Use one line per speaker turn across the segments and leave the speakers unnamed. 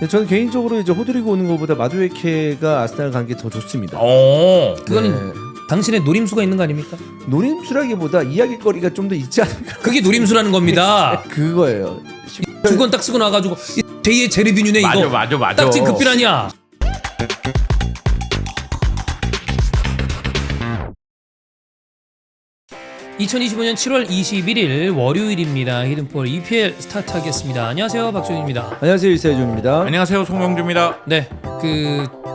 저는 개인적으로 이제 호드리고 오는 것보다 마두에케가 아스날 간 게 더 좋습니다.
그거는 당신의 노림수가 있는 거 아닙니까?
노림수라기보다 이야기거리가 좀 더 있지 않을까.
그게 노림수라는 겁니다.
그거예요.
두 권 딱 쓰고 나가지고 제2의 제르비뉴네 이거.
맞아.
딱지 극필 아니야. (2025년 7월 21일) 월요일입니다. 히든폴 EPL 스타트하겠습니다. 안녕하세요, 박종입니다.
안녕하세요, 이사준입니다.
안녕하세요, 송영주입니다.
네,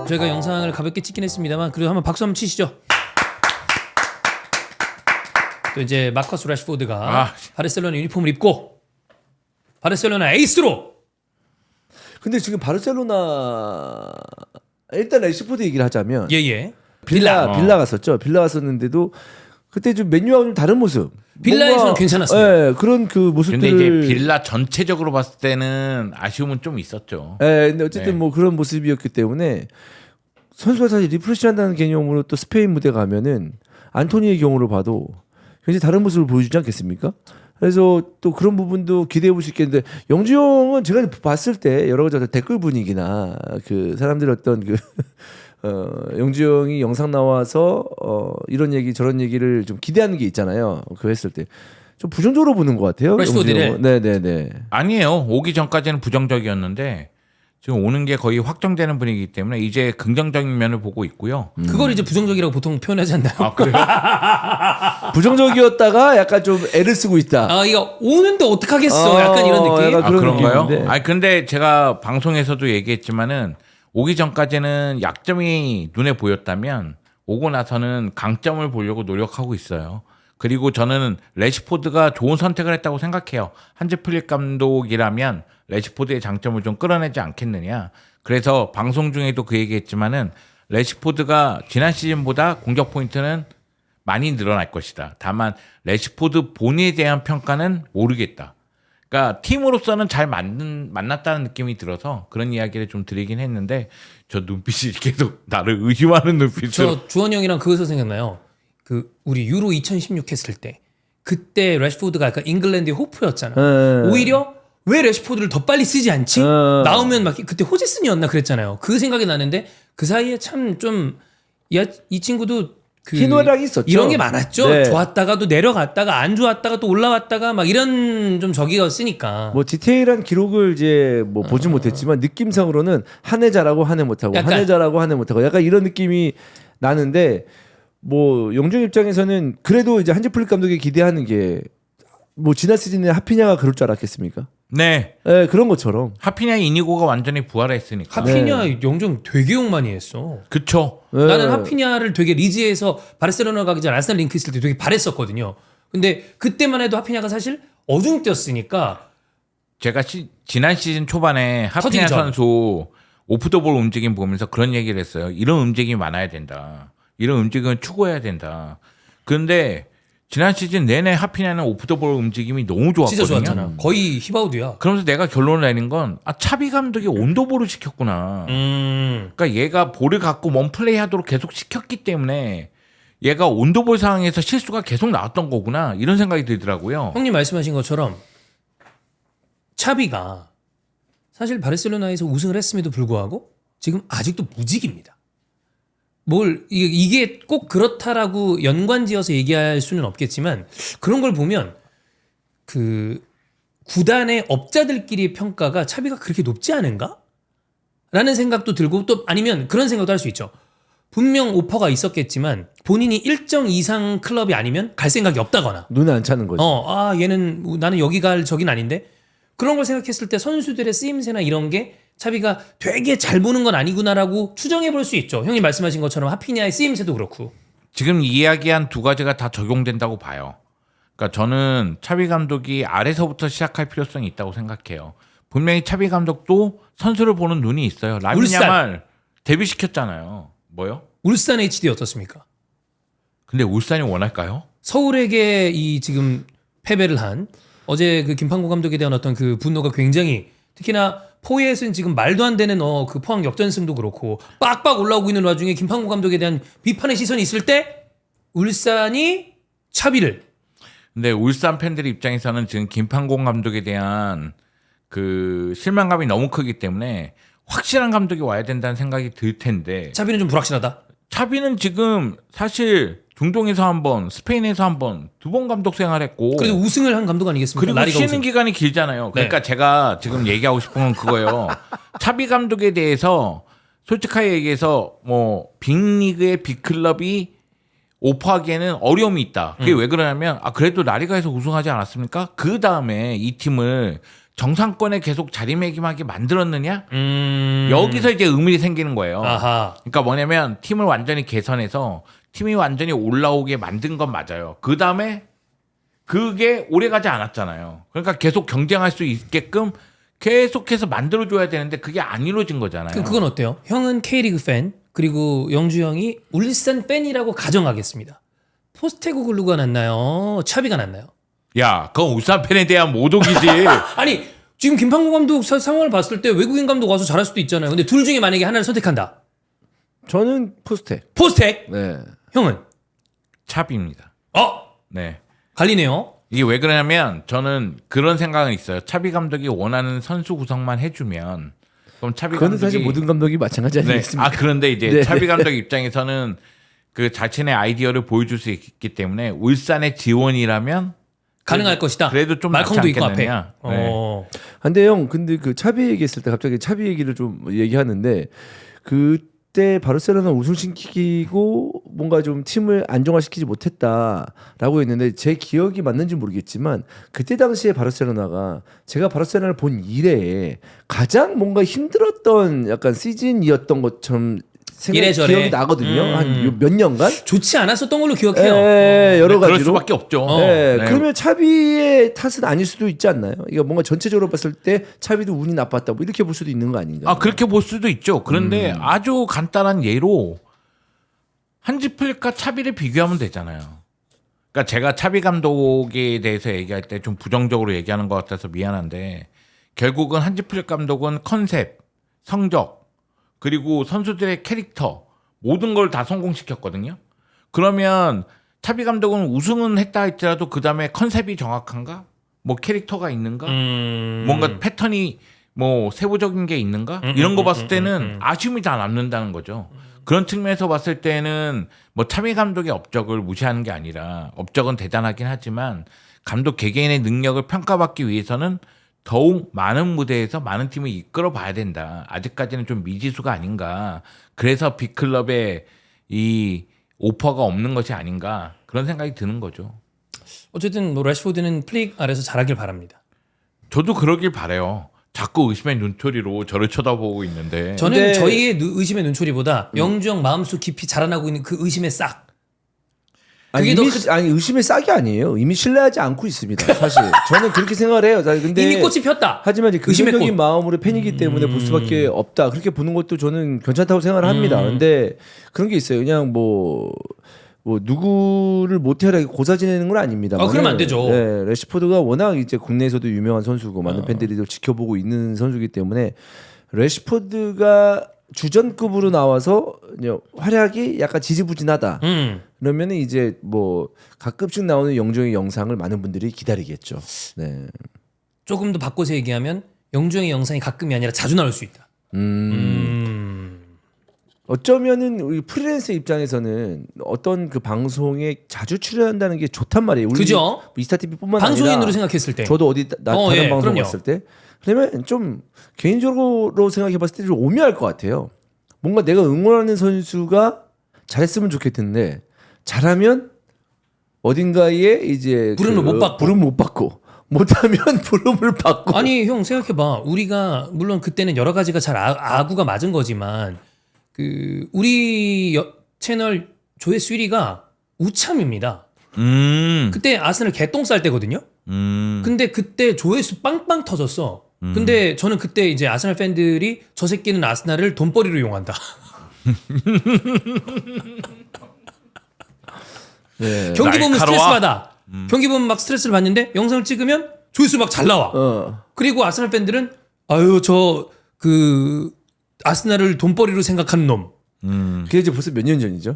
저희가 영상을 가볍게 찍긴 했습니다만 그래도 한번 박수 한번 치시죠. 또 이제 마커스 래시포드가 바르셀로나 유니폼을 입고 바르셀로나 에이스로.
근데 지금 바르셀로나 일단 레시포드 얘기를 하자면
예예.
빌라 갔었죠. 빌라 갔었는데도 그때 좀 맨유하고 좀 다른 모습.
빌라에서는 괜찮았어요.
예, 그런 그 모습들을.
근데 이제 빌라 전체적으로 봤을 때는 아쉬움은 좀 있었죠.
예, 근데 어쨌든 뭐 그런 모습이었기 때문에 선수가 사실 리프레시한다는 개념으로 또 스페인 무대 가면은 안토니의 경우를 봐도 굉장히 다른 모습을 보여주지 않겠습니까? 그래서 또 그런 부분도 기대해 볼 수 있겠는데 영주 형은 제가 봤을 때 여러 가지 댓글 분위기나 그 사람들 어떤 그 영주 형이 영상 나와서 이런 얘기 저런 얘기를 좀 기대하는 게 있잖아요. 그거 했을 때 좀 부정적으로 보는 것 같아요.
래시포드를.
네네네.
아니에요. 오기 전까지는 부정적이었는데 지금 오는 게 거의 확정되는 분위기이기 때문에 이제 긍정적인 면을 보고 있고요.
그걸 이제 부정적이라고 보통 표현하지 않나요?
아, 그래요?
부정적이었다가 약간 좀 애를 쓰고 있다.
아, 이거 오는데 어떡하겠어. 약간 이런 느낌.
약간 그런
그런가요?
느낌인데.
아니 근데 제가 방송에서도 얘기했지만은 오기 전까지는 약점이 눈에 보였다면 오고 나서는 강점을 보려고 노력하고 있어요. 그리고 저는 레시포드가 좋은 선택을 했다고 생각해요. 한지 플릭 감독이라면 레시포드의 장점을 좀 끌어내지 않겠느냐. 그래서 방송 중에도 그 얘기했지만은 레시포드가 지난 시즌보다 공격 포인트는 많이 늘어날 것이다. 다만 레시포드 본인에 대한 평가는 모르겠다. 그러니까 팀으로서는 잘 만났다는 느낌이 들어서 그런 이야기를 좀 드리긴 했는데 저 눈빛이 계속 나를 의심하는 눈빛으로.
저 주원 형이랑 그것서 생각나요. 우리 유로 2016 했을 때 그때 래시포드가 약간 잉글랜드의 호프였잖아. 오히려 왜 래시포드를 더 빨리 쓰지 않지? 나오면 막 그때 호지슨이었나 그랬잖아요. 그 생각이 나는데 그 사이에 참 좀 이 친구도
희노애락이 있었죠.
이런 게 많았죠.
네.
좋았다가도 내려갔다가 안 좋았다가 또 올라왔다가 막 이런 좀 저기였으니까.
뭐 디테일한 기록을 이제 뭐 보지 못했지만 느낌상으로는 한 해 잘하고 한 해 못하고 한 해 잘하고 한 해 못하고 약간 이런 느낌이 나는데 뭐 영중 입장에서는 그래도 이제 한지 플릭 감독이 기대하는 게 뭐 지난 시즌에 하피냐가 그럴 줄 알았겠습니까?
네.
네, 그런 것처럼.
하피냐 이니고가 완전히 부활했으니까.
하피냐 영종 되게 욕 많이 했어.
그쵸.
네.
나는 하피냐를 되게 리즈에서 바르셀로나 가기 전에 아스날 링크 있을 때 되게 바랬었거든요. 근데 그때만 해도 하피냐가 사실 어중뛰었으니까
제가 지난 시즌 초반에
터지기
하피냐
전.
선수 오프더볼 움직임 보면서 그런 얘기를 했어요. 이런 움직임이 많아야 된다. 이런 움직임을 추구해야 된다. 그런데 지난 시즌 내내 하피냐는 오프더볼 움직임이 너무 좋았거든요.
진짜 좋았잖아. 거의 히바우드야.
그러면서 내가 결론을 내린 건 차비 감독이 온도볼을 시켰구나. 그러니까 얘가 볼을 갖고 원플레이 하도록 계속 시켰기 때문에 얘가 온도볼 상황에서 실수가 계속 나왔던 거구나. 이런 생각이 들더라고요.
형님 말씀하신 것처럼 차비가 사실 바르셀로나에서 우승을 했음에도 불구하고 지금 아직도 무직입니다. 이게 꼭 그렇다라고 연관지어서 얘기할 수는 없겠지만 그런 걸 보면 그 구단의 업자들끼리의 평가가 차비가 그렇게 높지 않은가? 라는 생각도 들고 또 아니면 그런 생각도 할 수 있죠. 분명 오퍼가 있었겠지만 본인이 일정 이상 클럽이 아니면 갈 생각이 없다거나
눈에 안 차는 거지.
얘는 나는 여기 갈 적인 아닌데 그런 걸 생각했을 때 선수들의 쓰임새나 이런 게 차비가 되게 잘 보는 건 아니구나라고 추정해 볼 수 있죠. 형님 말씀하신 것처럼 하피냐의 쓰임새도 그렇고.
지금 이야기한 두 가지가 다 적용된다고 봐요. 그러니까 저는 차비 감독이 아래서부터 시작할 필요성이 있다고 생각해요. 분명히 차비 감독도 선수를 보는 눈이 있어요. 라민 야말 데뷔시켰잖아요. 뭐요?
울산 HD 어떻습니까?
근데 울산이 원할까요?
서울에게 이 지금 패배를 한 어제 그 김판고 감독에 대한 어떤 그 분노가 굉장히 특히나 포에서는 지금 말도 안 되는 그 포항 역전승도 그렇고 빡빡 올라오고 있는 와중에 김판고 감독에 대한 비판의 시선이 있을 때 울산이 차비를.
근데 울산 팬들 입장에서는 지금 김판공 감독에 대한 그 실망감이 너무 크기 때문에 확실한 감독이 와야 된다는 생각이 들 텐데
차비는 좀 불확실하다.
차비는 지금 사실 중동에서 한 번, 스페인에서 한 번, 2번 감독 생활했고
그래도 우승을 한 감독 아니겠습니까?
그리고
라리가
쉬는
우승.
기간이 길잖아요. 그러니까 제가 지금 얘기하고 싶은 건 그거예요. 차비 감독에 대해서 솔직하게 얘기해서 뭐 빅리그의 빅클럽이 오퍼하기에는 어려움이 있다. 그게 왜 그러냐면 그래도 라리가에서 우승하지 않았습니까? 그 다음에 이 팀을 정상권에 계속 자리매김하게 만들었느냐? 여기서 이제 의문이 생기는 거예요.
아하.
그러니까 뭐냐면 팀을 완전히 개선해서 팀이 완전히 올라오게 만든 건 맞아요. 그 다음에 그게 오래가지 않았잖아요. 그러니까 계속 경쟁할 수 있게끔 계속해서 만들어줘야 되는데 그게 안 이루어진 거잖아요.
그건 어때요? 형은 K리그 팬, 그리고 영주 형이 울산 팬이라고 가정하겠습니다. 포스테코글루가 낫나요? 차비가 낫나요?
야, 그건 울산 팬에 대한 모독이지.
아니 지금 김판국 감독 상황을 봤을 때 외국인 감독 와서 잘할 수도 있잖아요. 근데 둘 중에 만약에 하나를 선택한다.
저는 포스텍.
포스텍.
네.
형은?
차비입니다. 네.
갈리네요.
이게 왜 그러냐면 저는 그런 생각은 있어요. 차비 감독이 원하는 선수 구성만 해주면 그럼 차비
그건
감독이
사실 모든 감독이 마찬가지
네.
아니겠습니까?
그런데 이제
네.
차비 감독 입장에서는 그 자신의 아이디어를 보여줄 수 있기 때문에 울산의 지원이라면
가능할 것이다.
그래도 좀 낫지
말콩도 있고 앞에.
않겠느냐. 네.
근데 형, 근데 그 차비 얘기했을 때 갑자기 차비 얘기를 좀 얘기하는데 그때 바르셀로나 우승시키고 뭔가 좀 팀을 안정화시키지 못했다라고 했는데 제 기억이 맞는지 모르겠지만 그때 당시에 바르셀로나가 제가 바르셀로나를 본 이래에 가장 뭔가 힘들었던 약간 시즌이었던 것처럼
이래저래.
기억이 나거든요. 한 몇 년간.
좋지 않았었던 걸로 기억해요.
여러
그럴
가지로.
수밖에 없죠.
네,
네.
그러면 차비의 탓은 아닐 수도 있지 않나요? 이거 뭔가 전체적으로 봤을 때 차비도 운이 나빴다 뭐 이렇게 볼 수도 있는 거 아닌가?
그렇게 볼 수도 있죠. 그런데 아주 간단한 예로 한지플릭과 차비를 비교하면 되잖아요. 그러니까 제가 차비 감독에 대해서 얘기할 때 좀 부정적으로 얘기하는 것 같아서 미안한데 결국은 한지플릭 감독은 컨셉, 성적 그리고 선수들의 캐릭터 모든 걸 다 성공시켰거든요. 그러면 차비 감독은 우승은 했다 할지라도 그 다음에 컨셉이 정확한가? 뭐 캐릭터가 있는가? 뭔가 패턴이 뭐 세부적인 게 있는가? 이런 거 봤을 때는 아쉬움이 다 남는다는 거죠. 그런 측면에서 봤을 때는 뭐 차비 감독의 업적을 무시하는 게 아니라 업적은 대단하긴 하지만 감독 개개인의 능력을 평가받기 위해서는 더욱 많은 무대에서 많은 팀을 이끌어 봐야 된다. 아직까지는 좀 미지수가 아닌가. 그래서 빅클럽에 이 오퍼가 없는 것이 아닌가. 그런 생각이 드는 거죠.
어쨌든 뭐 레시포드는 플릭 아래서 잘하길 바랍니다.
저도 그러길 바라요. 자꾸 의심의 눈초리로 저를 쳐다보고 있는데.
저는
근데-
저희의 의심의 눈초리보다 영주 형 마음속 깊이 자라나고 있는 그 의심의 싹.
아니,
그게
이미,
더
아니 의심의 싹이 아니에요. 이미 신뢰하지 않고 있습니다. 사실 저는 그렇게 생각을 해요. 근데
이미 꽃이 폈다.
하지만 이제
의심의
긍정적인
꽃.
마음으로 팬이기 때문에 볼 수밖에 없다. 그렇게 보는 것도 저는 괜찮다고 생각을 합니다. 근데 그런 게 있어요. 그냥 뭐 누구를 모태하게 고사 지내는 건 아닙니다.
그러면 안 되죠.
네, 레시포드가 워낙 이제 국내에서도 유명한 선수고 많은 팬들이 지켜보고 있는 선수이기 때문에 레시포드가 주전급으로 나와서 이제 활약이 약간 지지부진하다. 그러면 이제 뭐 가끔씩 나오는 영종의 영상을 많은 분들이 기다리겠죠. 네.
조금 더 바꿔서 얘기하면 영주 형의 영상이 가끔이 아니라 자주 나올 수 있다.
어쩌면은 우리 프리랜서 입장에서는 어떤 그 방송에 자주 출연한다는 게 좋단 말이에요. 우리
그죠?
이스타TV뿐만
방송인으로
아니라
생각했을 때.
저도 어디 다른
예,
방송
그럼요.
봤을 때 그러면 좀 개인적으로 생각해봤을 때 좀 오묘할 것 같아요. 뭔가 내가 응원하는 선수가 잘했으면 좋겠는데 잘하면 어딘가에 이제
부름을 못 받고.
부름 못 받고 못하면 부름을 받고
아니 형 생각해봐. 우리가 물론 그때는 여러 가지가 잘 아구가 맞은 거지만 그 우리 채널 조회수 1위가 우참입니다. 그때 아스널 개똥 쌀 때거든요. 근데 그때 조회수 빵빵 터졌어. 근데 저는 그때 이제 아스널 팬들이 저 새끼는 아스날을 돈벌이로 이용한다.
네.
경기 보면
날카로워?
스트레스 받아. 경기 보면 막 스트레스를 받는데 영상을 찍으면 조회수 막 잘 나와. 그리고 아스날 팬들은 아유 저 그 아스날을 돈벌이로 생각하는 놈.
그게 이제 벌써 몇 년 전이죠?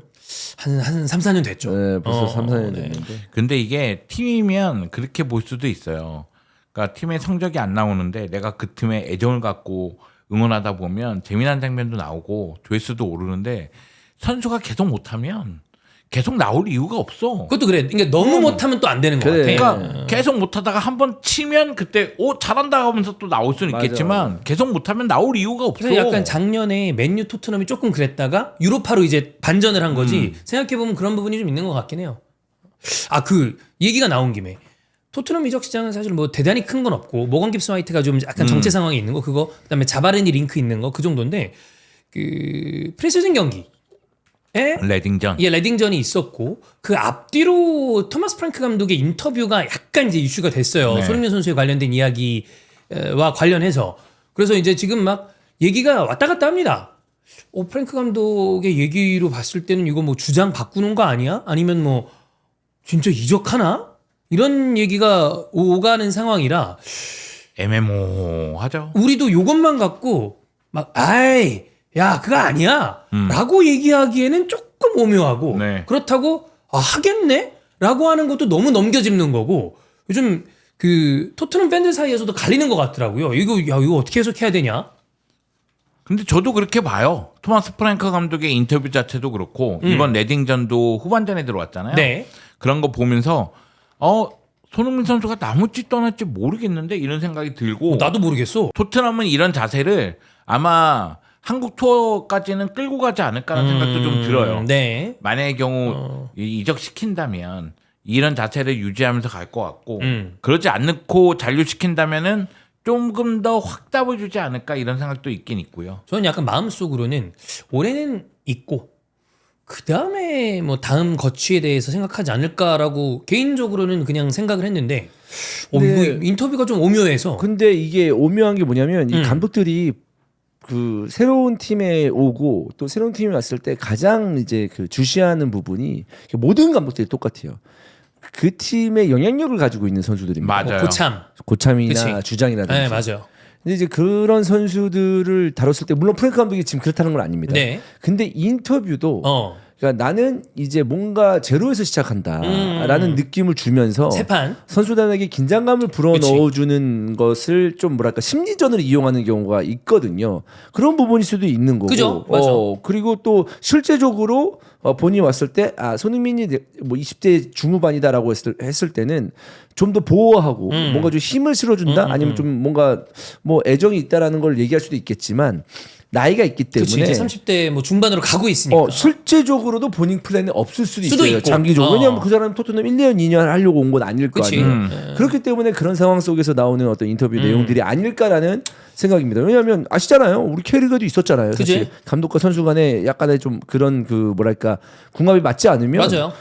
한 3, 4년 됐죠.
네, 벌써 3, 4년
네.
됐는데.
근데 이게 팀이면 그렇게 볼 수도 있어요. 그러니까 팀의 성적이 안 나오는데 내가 그 팀에 애정을 갖고 응원하다 보면 재미난 장면도 나오고 조회수도 오르는데 선수가 계속 못하면 계속 나올 이유가 없어.
그것도 그래. 그러니까 너무 못하면 또 안 되는 것
그래.
같아.
그러니까 계속 못하다가 한번 치면 그때 잘한다 하면서 또 나올 수는
맞아.
있겠지만 계속 못하면 나올 이유가 없어.
그래서 약간 작년에 맨유 토트넘이 조금 그랬다가 유로파로 이제 반전을 한 거지. 생각해보면 그런 부분이 좀 있는 것 같긴 해요. 아, 그 얘기가 나온 김에 토트넘 이적 시장은 사실 뭐 대단히 큰 건 없고 모건 깁스 화이트가 좀 약간 정체 상황에 있는 거 그거 그다음에 자바르니 링크 있는 거 그 정도인데 그 프리시즌 경기에
레딩전.
예, 레딩전이 있었고 그 앞뒤로 토마스 프랑크 감독의 인터뷰가 약간 이제 이슈가 됐어요.
네.
손흥민 선수에 관련된 이야기와 관련해서 그래서 이제 지금 막 얘기가 왔다 갔다 합니다. 프랑크 감독의 얘기로 봤을 때는 이거 뭐 주장 바꾸는 거 아니야? 아니면 뭐 진짜 이적하나? 이런 얘기가 오가는 상황이라
애매모호하죠.
우리도 요것만 갖고 막 아이 야 그거 아니야 라고 얘기하기에는 조금 오묘하고
네.
그렇다고 하겠네? 라고 하는 것도 너무 넘겨짚는 거고 요즘 그 토트넘 팬들 사이에서도 갈리는 것 같더라고요. 이거 어떻게 해석해야 되냐?
근데 저도 그렇게 봐요. 토마스 프랭크 감독의 인터뷰 자체도 그렇고 이번 레딩전도 후반전에 들어왔잖아요.
네.
그런 거 보면서 손흥민 선수가 나물지 떠날지 모르겠는데 이런 생각이 들고
나도 모르겠어.
토트넘은 이런 자세를 아마 한국 투어까지는 끌고 가지 않을까라는 생각도 좀 들어요.
네.
만약의 경우 이적시킨다면 이런 자세를 유지하면서 갈 것 같고 그러지 않고 잔류시킨다면은 조금 더 확답을 주지 않을까 이런 생각도 있긴 있고요.
저는 약간 마음속으로는 올해는 있고 그 다음에 뭐 다음 거취에 대해서 생각하지 않을까라고 개인적으로는 그냥 생각을 했는데
네.
이거 인터뷰가 좀 오묘해서
근데 이게 오묘한 게 뭐냐면 이 감독들이 그 새로운 팀에 오고 또 새로운 팀에 왔을 때 가장 이제 그 주시하는 부분이 모든 감독들이 똑같아요. 그 팀의 영향력을 가지고 있는 선수들입니다.
맞아요.
고참.
고참이나
그치.
주장이라든지.
네, 맞아요.
근데 이제 그런 선수들을 다뤘을 때 물론 프랭크 감독이 지금 그렇다는 건 아닙니다.
네.
근데 인터뷰도 그러니까 나는 이제 뭔가 제로에서 시작한다라는 느낌을 주면서
세판.
선수단에게 긴장감을 불어넣어주는 것을 좀 뭐랄까 심리전을 이용하는 경우가 있거든요. 그런 부분일 수도 있는 거고.
그죠? 맞아.
그리고 또 실제적으로 본인이 왔을 때 손흥민이 뭐 20대 중후반이다라고 했을 때는 좀 더 보호하고 뭔가 좀 힘을 실어준다 아니면 좀 뭔가 뭐 애정이 있다라는 걸 얘기할 수도 있겠지만 나이가 있기 때문에
그치, 이제 30대 뭐 중반으로 가고 있으니까.
실제적으로도 본인 플랜이 없을 수도 있어요.
있고.
장기적으로. 왜냐하면 그 사람은 토트넘 1년, 2년 하려고 온 건 아닐 거
그치.
아니에요. 그렇기 때문에 그런 상황 속에서 나오는 어떤 인터뷰 내용들이 아닐까라는 생각입니다. 왜냐하면 아시잖아요. 우리 캐리어도 있었잖아요.
그치?
사실 감독과 선수 간에 약간의 좀 그런 그 뭐랄까 궁합이 맞지 않으면
맞아요.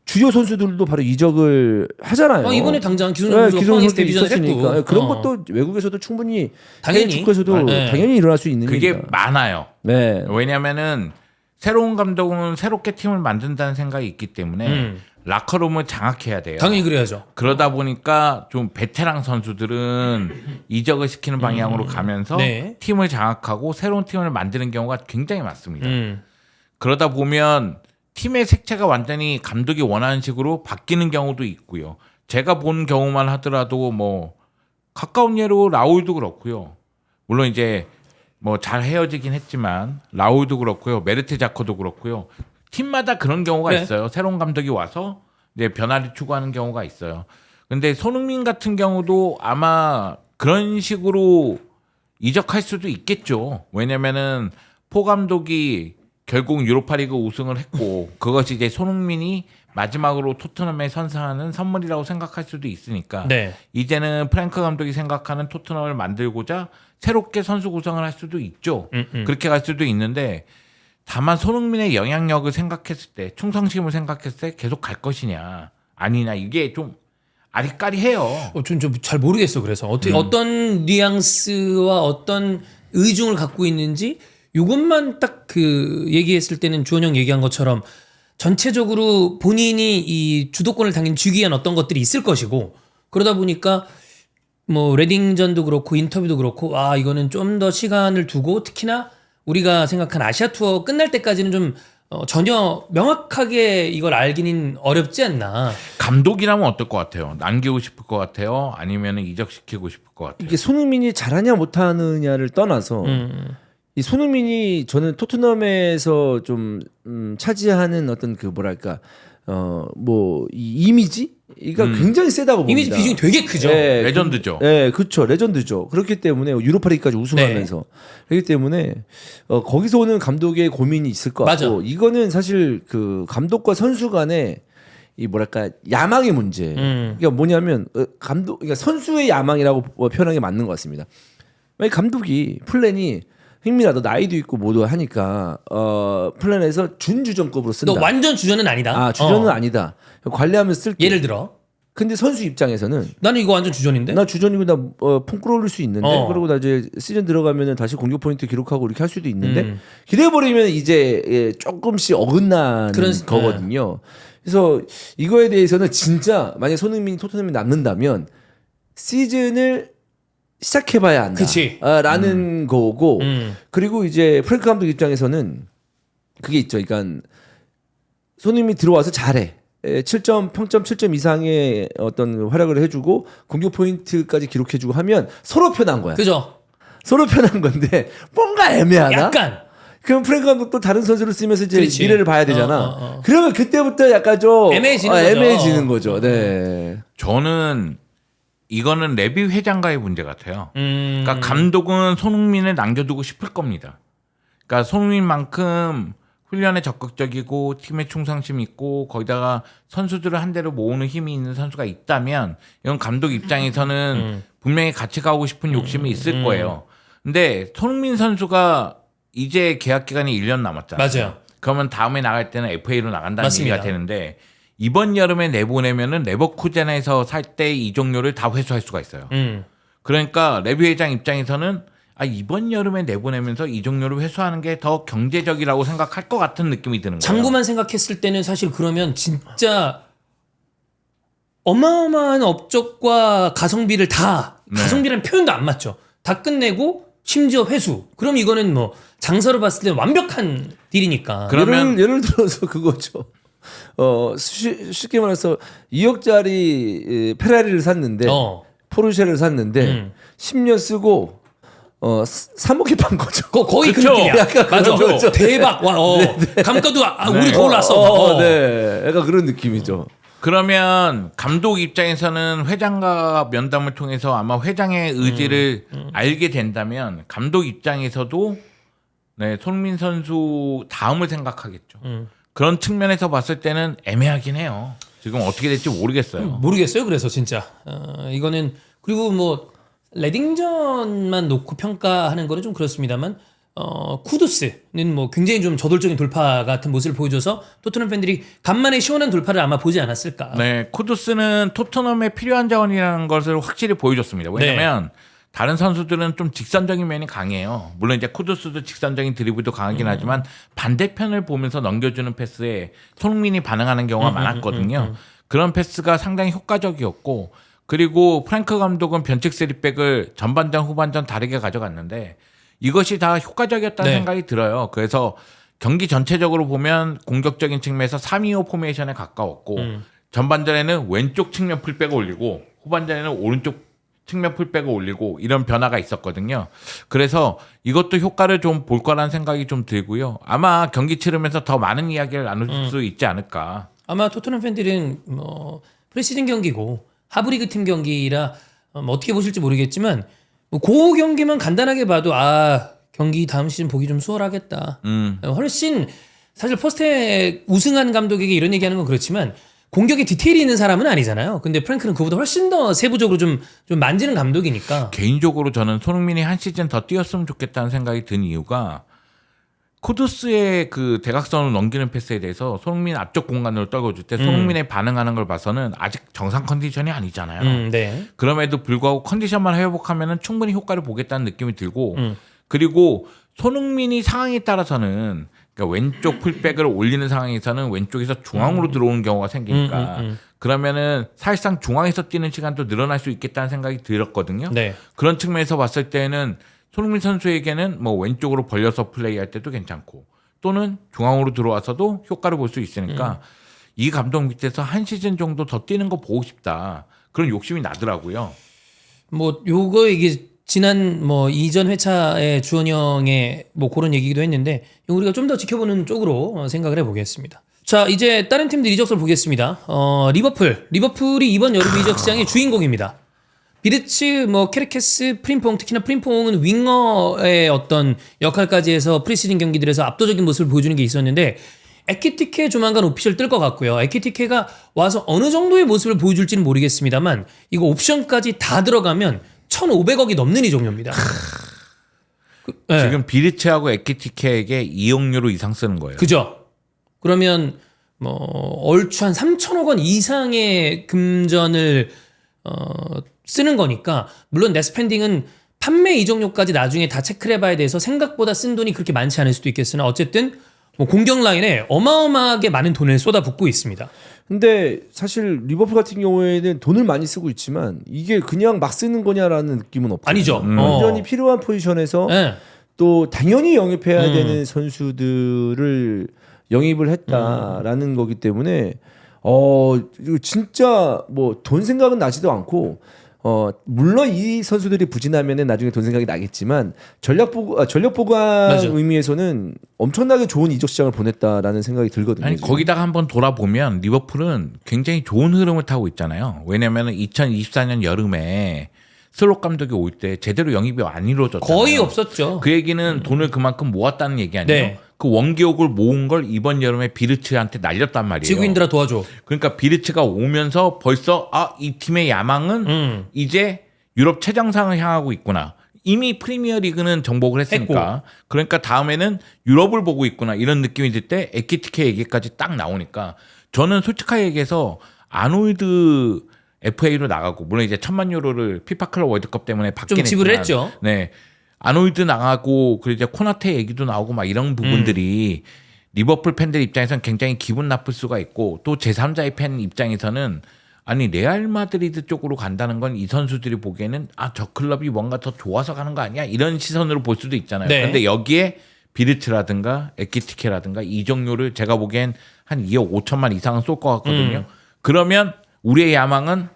주요 선수들도 바로 이적을 하잖아요.
이번에 당장 기존
네,
선수 포항에서
선수들이
데뷔전을
있었으니까.
했고.
그런 것도 외국에서도 충분히
당연히.
해외 축구에서도
네.
당연히 일어날 수 있는
그게
일이다.
많아요.
네.
왜냐면은 새로운 감독은 새롭게 팀을 만든다는 생각이 있기 때문에 라커룸을 장악해야 돼요.
당연히 그래야죠.
그러다 보니까 좀 베테랑 선수들은 이적을 시키는 방향으로 가면서
네.
팀을 장악하고 새로운 팀을 만드는 경우가 굉장히 많습니다. 그러다 보면 팀의 색채가 완전히 감독이 원하는 식으로 바뀌는 경우도 있고요. 제가 본 경우만 하더라도 뭐 가까운 예로 라울도 그렇고요. 물론 이제 뭐 잘 헤어지긴 했지만 라울도 그렇고요. 메르테자커도 그렇고요. 팀마다 그런 경우가
네.
있어요. 새로운 감독이 와서 이제 변화를 추구하는 경우가 있어요. 근데 손흥민 같은 경우도 아마 그런 식으로 이적할 수도 있겠죠. 왜냐면은 포 감독이 결국 유로파리그 우승을 했고 그것이 이제 손흥민이 마지막으로 토트넘에 선사하는 선물이라고 생각할 수도 있으니까
네.
이제는 프랭크 감독이 생각하는 토트넘을 만들고자 새롭게 선수 구성을 할 수도 있죠. 그렇게 갈 수도 있는데 다만 손흥민의 영향력을 생각했을 때 충성심을 생각했을 때 계속 갈 것이냐 아니냐 이게 좀 아리까리해요.
좀 잘 모르겠어. 그래서 어떤 뉘앙스와 어떤 의중을 갖고 있는지 이것만 딱 그 얘기했을 때는 주원영 얘기한 것처럼 전체적으로 본인이 이 주도권을 당연히 쥐기 위한 어떤 것들이 있을 것이고 그러다 보니까 뭐 레딩전도 그렇고 인터뷰도 그렇고 이거는 좀 더 시간을 두고 특히나 우리가 생각한 아시아 투어 끝날 때까지는 좀 전혀 명확하게 이걸 알기는 어렵지 않나.
감독이라면 어떨 것 같아요? 남기고 싶을 것 같아요? 아니면 이적시키고 싶을 것 같아요?
이게 손흥민이 잘하냐 못하느냐를 떠나서 이 손흥민이 저는 토트넘에서 좀 차지하는 어떤 그 뭐랄까 뭐 이 이미지가 굉장히 세다고 봅니다.
이미지 비중이 되게 크죠.
네,
레전드죠.
네, 그렇죠. 레전드죠. 그렇기 때문에 유로파리까지 우승하면서 그렇기 때문에 거기서 오는 감독의 고민이 있을 것 같고
맞아.
이거는 사실 그 감독과 선수 간의 이 뭐랄까 야망의 문제. 그러니까 뭐냐면 그러니까 선수의 야망이라고 표현하는 게 맞는 것 같습니다. 만약 감독이 플랜이 흥민아 너 나이도 있고 뭐도 하니까 플랜에서 준주전급으로 쓴다.
너 완전 주전은 아니다.
아 주전은 아니다. 관리하면서 쓸게.
예를 들어
근데 선수 입장에서는
나는 이거 완전 주전인데.
나 주전이고 나 폼 끌어올릴 수 있는데 그리고 나 이제 시즌 들어가면은 다시 공격 포인트 기록하고 이렇게 할 수도 있는데 기대버리면 이제 조금씩 어긋나는 거거든요. 그래서 이거에 대해서는 진짜 만약 손흥민이 토트넘에 남는다면 시즌을 시작해봐야 한다.
그치.
라는 거고 그리고 이제 프랭크 감독 입장에서는 그게 있죠. 그러니까 손흥민이 들어와서 잘해. 7점, 평점 7점 이상의 어떤 활약을 해주고 공격 포인트까지 기록해주고 하면 서로 편한 거야.
그죠.
서로 편한 건데 뭔가 애매하다.
약간
그럼 프랭크 감독도 다른 선수를 쓰면서 이제
그렇지.
미래를 봐야 되잖아. 그러면 그때부터 약간 좀
애매해지는
거죠. 네.
저는 이거는 레비 회장과의 문제 같아요. 그러니까 감독은 손흥민을 남겨두고 싶을 겁니다. 그러니까 손흥민만큼 훈련에 적극적이고 팀에 충성심 있고 거기다가 선수들을 한 대로 모으는 힘이 있는 선수가 있다면 이건 감독 입장에서는 분명히 같이 가고 싶은 욕심이 있을 거예요. 근데 손흥민 선수가 이제 계약 기간이 1년 남았잖아요.
맞아요.
그러면 다음에 나갈 때는 FA로 나간다는
맞습니다.
얘기가 되는데 이번 여름에 내보내면은 레버쿠젠에서 살 때 이적료를 다 회수할 수가 있어요. 그러니까 레비 회장 입장에서는 이번 여름에 내보내면서 이적료를 회수하는 게 더 경제적이라고 생각할 것 같은 느낌이 드는 거예요.
장구만 생각했을 때는 사실 그러면 진짜 어마어마한 업적과 가성비를 다 가성비라는 표현도 안 맞죠. 다 끝내고 심지어 회수. 그럼 이거는 뭐 장사로 봤을 때 완벽한 딜이니까.
그러면
예를 들어서 그거죠. 쉽게 말해서 2억짜리 페라리를 샀는데 포르쉐를 샀는데 10년 쓰고 3억에 판 거죠.
거의 그
그쵸?
느낌이야.
약간
맞아.
그렇죠.
대박. 와. 감가도 우리 더 올랐어.
네. 약간 그런 느낌이죠.
그러면 감독 입장에서는 회장과 면담을 통해서 아마 회장의 의지를 알게 된다면 감독 입장에서도 손흥민 선수 다음을 생각하겠죠. 그런 측면에서 봤을 때는 애매하긴 해요. 지금 어떻게 될지 모르겠어요.
모르겠어요. 그래서 진짜 이거는 그리고 뭐 레딩전만 놓고 평가하는 거는 좀 그렇습니다만 쿠두스는 뭐 굉장히 좀 저돌적인 돌파 같은 모습을 보여줘서 토트넘 팬들이 간만에 시원한 돌파를 아마 보지 않았을까.
네, 쿠두스는 토트넘에 필요한 자원이라는 것을 확실히 보여줬습니다. 왜냐하면 다른 선수들은 좀 직선적인 면이 강해요. 물론 이제 쿠두스도 직선적인 드리블도 강하긴 하지만 반대편을 보면서 넘겨주는 패스에 손흥민이 반응하는 경우가 많았거든요. 그런 패스가 상당히 효과적이었고 그리고 프랭크 감독은 변칙 3백을 전반전 후반전 다르게 가져갔는데 이것이 다 효과적이었다는 생각이 들어요. 그래서 경기 전체적으로 보면 공격적인 측면에서 3-2-5 포메이션에 가까웠고 전반전에는 왼쪽 측면 풀백을 올리고 후반전에는 오른쪽 측면 풀백을 올리고 이런 변화가 있었거든요. 그래서 이것도 효과를 좀 볼 거라는 생각이 좀 들고요. 아마 경기 치르면서 더 많은 이야기를 나눌 수 있지 않을까.
아마 토트넘 팬들은 뭐 프리시즌 경기고 하브리그 팀 경기라 뭐 어떻게 보실지 모르겠지만 뭐 그 경기만 간단하게 봐도 경기 다음 시즌 보기 좀 수월하겠다. 훨씬 사실 포스트에 우승한 감독에게 이런 얘기하는 건 그렇지만 공격에 디테일이 있는 사람은 아니잖아요. 근데 프랭크는 그보다 훨씬 더 세부적으로 좀 만지는 감독이니까.
개인적으로 저는 손흥민이 한 시즌 더 뛰었으면 좋겠다는 생각이 든 이유가 쿠두스의 그 대각선을 넘기는 패스에 대해서 손흥민 앞쪽 공간으로 떨궈줄 때 손흥민의 반응하는 걸 봐서는 아직 정상 컨디션이 아니잖아요. 그럼에도 불구하고 컨디션만 회복하면 충분히 효과를 보겠다는 느낌이 들고 그리고 손흥민이 상황에 따라서는 그러니까 왼쪽 풀백을 올리는 상황에서는 왼쪽에서 중앙으로 들어오는 경우가 생기니까 그러면은 사실상 중앙에서 뛰는 시간도 늘어날 수 있겠다는 생각이 들었거든요. 그런 측면에서 봤을 때는 손흥민 선수에게는 뭐 왼쪽으로 벌려서 플레이할 때도 괜찮고 또는 중앙으로 들어와서도 효과를 볼 수 있으니까 이 감독 밑에서 한 시즌 정도 더 뛰는 거 보고 싶다. 그런 욕심이 나더라고요.
뭐 요거 이게 지난 뭐 이전 회차의 주원영의 뭐 그런 얘기기도 했는데 이거 우리가 좀 더 지켜보는 쪽으로 생각을 해보겠습니다. 자 이제 다른 팀들 이적설 보겠습니다. 리버풀이 이번 여름 이적 시장의 주인공입니다. 비르츠, 뭐 케르케스, 프림퐁, 특히나 프림퐁은 윙어의 어떤 역할까지 해서 프리시즌 경기들에서 압도적인 모습을 보여주는 게 있었는데 에키티케 조만간 오피셜 뜰 것 같고요. 에키티케가 와서 어느 정도의 모습을 보여줄지는 모르겠습니다만 이거 옵션까지 다 들어가면 1,500억이 넘는 이적료입니다. 네.
지금 비르츠하고 에키티케에게 이용료로 이상 쓰는 거예요.
그죠? 그러면 뭐 얼추 한 3,000억 원 이상의 금전을 쓰는 거니까 물론 넷스펜딩은 판매 이적료까지 나중에 다 체크를 해봐야 돼서 생각보다 쓴 돈이 그렇게 많지 않을 수도 있겠으나 어쨌든 뭐 공격 라인에 어마어마하게 많은 돈을 쏟아붓고 있습니다.
근데 사실 리버풀 같은 경우에는 돈을 많이 쓰고 있지만 이게 그냥 막 쓰는 거냐라는 느낌은 없고
아니죠.
완전히 필요한 포지션에서
네.
또 당연히 영입해야 되는 선수들을 영입을 했다라는 거기 때문에 이거 진짜 뭐 돈 생각은 나지도 않고 물론 이 선수들이 부진하면은 나중에 돈 생각이 나겠지만 전력 보관
맞아.
의미에서는 엄청나게 좋은 이적 시장을 보냈다라는 생각이 들거든요.
아니
지금.
거기다가 한번 돌아보면 리버풀은 굉장히 좋은 흐름을 타고 있잖아요. 왜냐하면 2024년 여름에 슬롯 감독이 올 때 제대로 영입이 안 이루어졌잖아요.
거의 없었죠.
그 얘기는 돈을 그만큼 모았다는 얘기 아니에요?
네.
그 원기옥을 모은 걸 이번 여름에 비르츠한테 날렸단 말이에요.
지구인들아 도와줘.
그러니까 비르츠가 오면서 벌써 이 팀의 야망은 이제 유럽 최정상을 향하고 있구나. 이미 프리미어 리그는 정복을 했으니까. 그러니까 다음에는 유럽을 보고 있구나. 이런 느낌이 들 때 에키티케 얘기까지 딱 나오니까 저는 솔직하게 얘기해서 아놀드 FA로 나가고 물론 이제 1,000만 유로를 피파 클럽 월드컵 때문에 받긴
좀 지불을
했지만,
했죠.
네. 아놀드 나가고 그리고 이제 코나테 얘기도 나오고 막 이런 부분들이 리버풀 팬들 입장에서는 굉장히 기분 나쁠 수가 있고 또 제3자의 팬 입장에서는 아니 레알 마드리드 쪽으로 간다는 건 이 선수들이 보기에는 저 클럽이 뭔가 더 좋아서 가는 거 아니야? 이런 시선으로 볼 수도 있잖아요.
네.
근데 여기에 비르츠라든가 에키티케라든가 이적료를 제가 보기엔 한 2억 5천만 이상은 쏠 것 같거든요. 그러면 우리의 야망은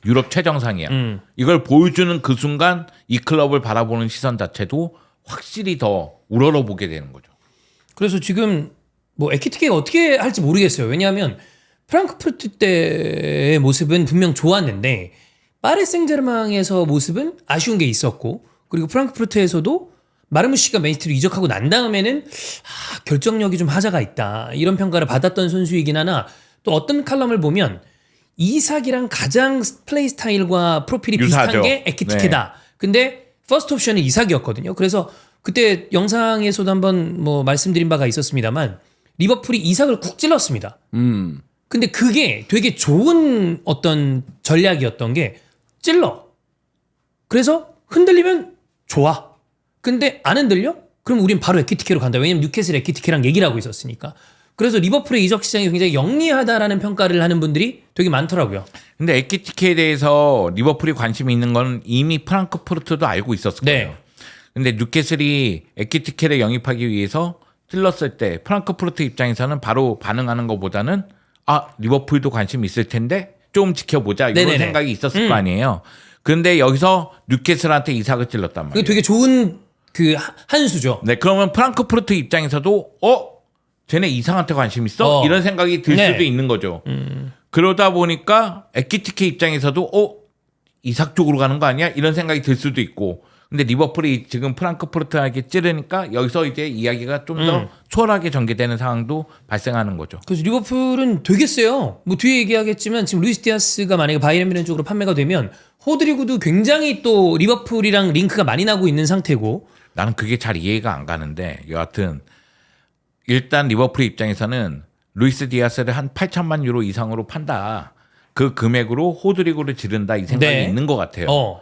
유럽 최정상이야. 이걸 보여주는 그 순간 이 클럽을 바라보는 시선 자체도 확실히 더 우러러보게 되는 거죠.
그래서 지금 뭐 에키티케가 어떻게 할지 모르겠어요. 왜냐하면 프랑크푸르트 때의 모습은 분명 좋았는데 파리 생제르맹에서 모습은 아쉬운 게 있었고 그리고 프랑크푸르트에서도 마르무시가 맨시티로 이적하고 난 다음에는 결정력이 좀 하자가 있다. 이런 평가를 받았던 선수이긴 하나 또 어떤 칼럼을 보면 이삭이랑 가장 플레이 스타일과 프로필이
유사하죠.
비슷한 게 에키티케다. 근데 퍼스트 옵션은 이삭이었거든요. 그래서 그때 영상에서도 한번 뭐 말씀드린 바가 있었습니다만 리버풀이 이삭을 쿡 찔렀습니다. 근데 그게 되게 좋은 어떤 전략이었던 게 찔러. 그래서 흔들리면 좋아. 근데 안 흔들려? 그럼 우린 바로 에키티케로 간다. 왜냐면 뉴캐슬 에키티케랑 얘기를 하고 있었으니까. 그래서 리버풀의 이적 시장이 굉장히 영리하다라는 평가를 하는 분들이 되게 많더라고요.
근데 에키티케에 대해서 리버풀이 관심이 있는 건 이미 프랑크푸르트도 알고 있었을 거예요.
네.
근데 뉴캐슬이 에키티케를 영입하기 위해서 찔렀을 때 프랑크푸르트 입장에서는 바로 반응하는 것보다는 리버풀도 관심이 있을 텐데 좀 지켜보자 이런
네네네.
생각이 있었을 거 아니에요. 그런데 여기서 뉴캐슬한테 이삭을 찔렀단
그게
말이에요.
되게 좋은 그 한 수죠.
네, 그러면 프랑크푸르트 입장에서도 쟤네 이상한테 관심 있어? 이런 생각이 들
네.
수도 있는 거죠. 그러다 보니까 에키티케 입장에서도 이삭 쪽으로 가는 거 아니야? 이런 생각이 들 수도 있고. 근데 리버풀이 지금 프랑크푸르트에게 찌르니까 여기서 이제 이야기가 좀 더 수월하게 전개되는 상황도 발생하는 거죠.
그래서 리버풀은 되게 세요. 뭐 뒤에 얘기하겠지만 지금 루이스 디아스가 만약에 바이에른 뮌헨 쪽으로 판매가 되면 호드리구도 굉장히 또 리버풀이랑 링크가 많이 나고 있는 상태고.
나는 그게 잘 이해가 안 가는데 여하튼 일단 리버풀 입장에서는 루이스 디아스를 한 8천만 유로 이상으로 판다. 그 금액으로 호드리구를 지른다 이 생각이
네.
있는 것 같아요.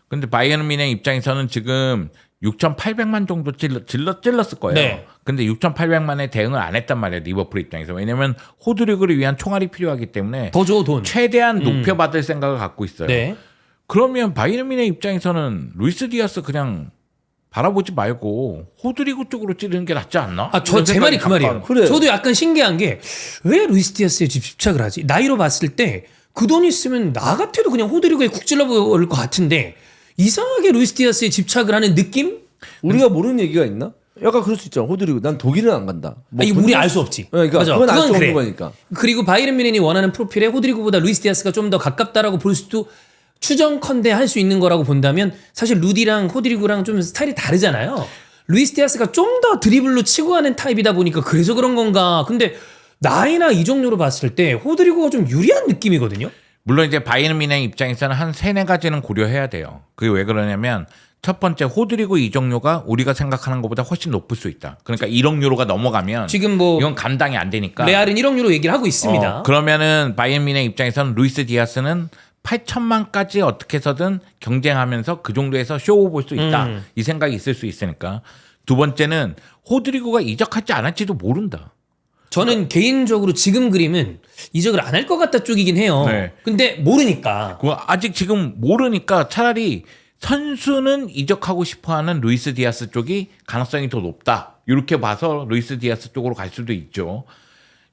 근데 바이에른 뮌헨 입장에서는 지금 6,800만 정도 찔렀을 거예요.
네.
근데 6,800만에 대응을 안 했단 말이에요. 리버풀 입장에서. 왜냐면 호드리구를 위한 총알이 필요하기 때문에
더 줘 돈.
최대한 높여받을 생각을 갖고 있어요.
네.
그러면 바이에른 뮌헨 입장에서는 루이스 디아스 그냥 바라보지 말고 호드리고 쪽으로 찌르는 게 낫지 않나?
제 말이 그 말이에요.
그래.
저도 약간 신기한 게 왜 루이스 디아스에 집착을 하지? 나이로 봤을 때 그 돈 있으면 나 같아도 그냥 호드리고에 쿡 찔러버릴 것 같은데 이상하게 루이스 디아스에 집착을 하는 느낌?
우리가 모르는 얘기가 있나? 약간 그럴 수 있잖아. 호드리고 난 독일은 안 간다.
아니, 우리 알 수 없지.
그러니까
맞아.
그건 알 수
그건
없는
그래.
거니까.
그리고 바이에른 뮌헨이 원하는 프로필에 호드리고보다 루이스 디아스가 좀 더 가깝다라고 볼 수도 추정컨대 할 수 있는 거라고 본다면 사실 루디랑 호드리고랑 좀 스타일이 다르잖아요. 루이스 디아스가 좀 더 드리블로 치고 가는 타입이다 보니까 그래서 그런 건가. 근데 나이나 이 종류로 봤을 때 호드리고가 좀 유리한 느낌이거든요.
물론 이제 바이에른 뮌헨 입장에서는 한 3-4가지는 고려해야 돼요. 그게 왜 그러냐면 첫 번째 호드리고 이적료가 우리가 생각하는 것보다 훨씬 높을 수 있다. 그러니까 1억 유로가 넘어가면
지금 뭐
이건 감당이 안 되니까.
레알은 1억 유로 얘기를 하고 있습니다.
그러면은 바이에른 뮌헨 입장에서는 루이스 디아스는 8천만까지 어떻게 해서든 경쟁하면서 그 정도에서 쇼 볼 수 있다. 이 생각이 있을 수 있으니까. 두 번째는 호드리고가 이적하지 않을지도 모른다.
저는 개인적으로 지금 그림은 이적을 안 할 것 같다 쪽이긴 해요.
네.
근데 모르니까.
아직 지금 모르니까 차라리 선수는 이적하고 싶어하는 루이스 디아스 쪽이 가능성이 더 높다. 이렇게 봐서 루이스 디아스 쪽으로 갈 수도 있죠.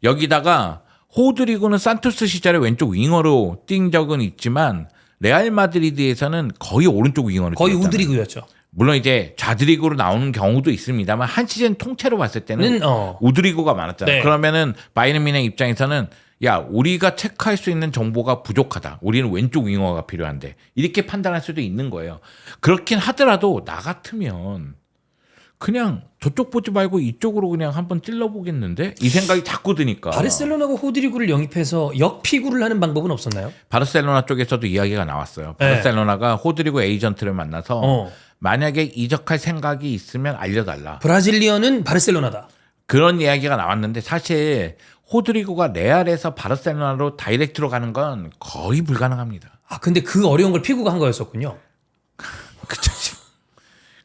여기다가 호드리고는 산토스 시절에 왼쪽 윙어로 뛴 적은 있지만 레알 마드리드에서는 거의 오른쪽 윙어로
거의
뛰었잖아요.
우드리고였죠.
물론 이제 좌드리그로 나오는 경우도 있습니다만 한 시즌 통째로 봤을 때는 우드리고가 많았잖아요.
네.
그러면은 바이에른 뮌헨 입장에서는 야 우리가 체크할 수 있는 정보가 부족하다. 우리는 왼쪽 윙어가 필요한데 이렇게 판단할 수도 있는 거예요. 그렇긴 하더라도 나 같으면 그냥 저쪽 보지 말고 이쪽으로 그냥 한번 찔러보겠는데 이 생각이 자꾸 드니까.
바르셀로나가 호드리고를 영입해서 역피구를 하는 방법은 없었나요?
바르셀로나 쪽에서도 이야기가 나왔어요.
네.
바르셀로나가 호드리고 에이전트를 만나서 만약에 이적할 생각이 있으면 알려달라.
브라질리언은 바르셀로나다.
그런 이야기가 나왔는데 사실 호드리고가 레알에서 바르셀로나로 다이렉트로 가는 건 거의 불가능합니다.
아 근데 그 어려운 걸 피구가 한 거였었군요.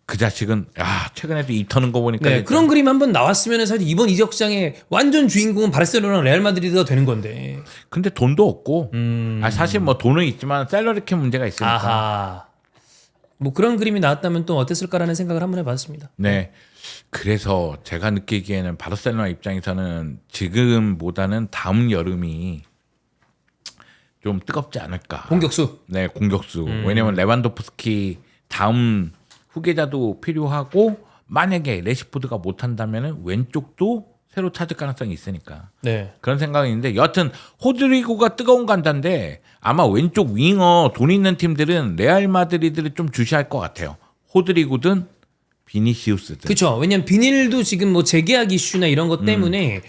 그 자식은 최근에도 이 터는 거 보니까
네, 그런 그림 한번 나왔으면 사실 이번 이적 시장의 완전 주인공은 바르셀로나, 레알 마드리드가 되는 건데.
근데 돈도 없고 사실 뭐 돈은 있지만 셀러리캡 문제가 있으니까.
아하. 뭐 그런 그림이 나왔다면 또 어땠을까라는 생각을 한번 해봤습니다.
네. 그래서 제가 느끼기에는 바르셀로나 입장에서는 지금보다는 다음 여름이 좀 뜨겁지 않을까.
공격수.
네, 공격수. 왜냐면 레반도프스키 다음 후계자도 필요하고 만약에 레시포드가 못한다면 왼쪽도 새로 찾을 가능성이 있으니까.
네.
그런 생각이 있는데 여하튼 호드리고가 뜨거운 간다인데 아마 왼쪽 윙어 돈 있는 팀들은 레알 마드리드를 좀 주시할 것 같아요. 호드리고든 비니시우스든.
그렇죠. 왜냐면 비닐도 지금 뭐 재계약 이슈나 이런 것 때문에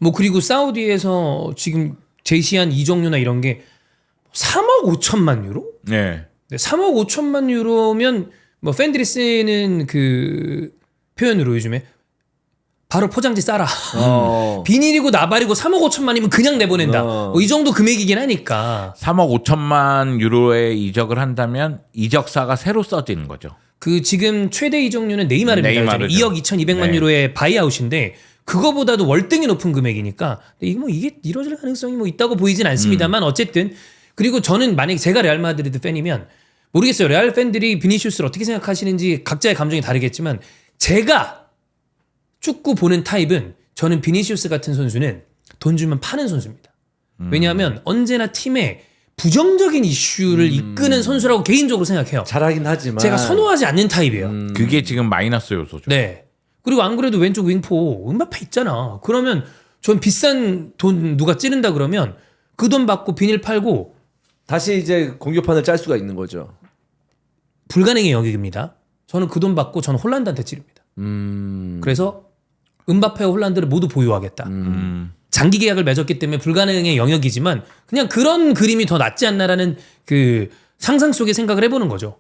뭐 그리고 사우디에서 지금 제시한 이적료나 이런 게 3억 5천만 유로?
네.
네, 3억 5천만 유로면 뭐 팬들이 쓰는 그 표현으로 요즘에 바로 포장지 싸라. 비닐이고 나발이고 3억 5천만이면 그냥 내보낸다. 뭐 이 정도 금액이긴 하니까.
3억 5천만 유로에 이적을 한다면 이적사가 새로 써지는 거죠.
그 지금 최대 이적료는 네이마르입니다.
네이마르죠.
2억 2,200만
네.
유로의 바이아웃인데 그거보다도 월등히 높은 금액이니까 이게 이루어질 가능성이 뭐 있다고 보이진 않습니다만 어쨌든 그리고 저는 만약에 제가 레알 마드리드 팬이면 모르겠어요. 레알 팬들이 비니시우스를 어떻게 생각하시는지 각자의 감정이 다르겠지만 제가 축구 보는 타입은 저는 비니시우스 같은 선수는 돈 주면 파는 선수입니다. 왜냐하면 언제나 팀에 부정적인 이슈를 이끄는 선수라고 개인적으로 생각해요.
잘하긴 하지만
제가 선호하지 않는 타입이에요.
그게 지금 마이너스 요소죠.
네. 그리고 안 그래도 왼쪽 윙포 음바페 있잖아. 그러면 전 비싼 돈 누가 찌른다 그러면 그 돈 받고 비닐 팔고
다시 이제 공격판을 짤 수가 있는 거죠.
불가능의 영역입니다. 저는 그 돈 받고 저는 홀란드한테 찌릅니다. 그래서 음바페와 홀란드를 모두 보유하겠다. 장기 계약을 맺었기 때문에 불가능의 영역이지만 그냥 그런 그림이 더 낫지 않나라는 그 상상 속의 생각을 해보는 거죠.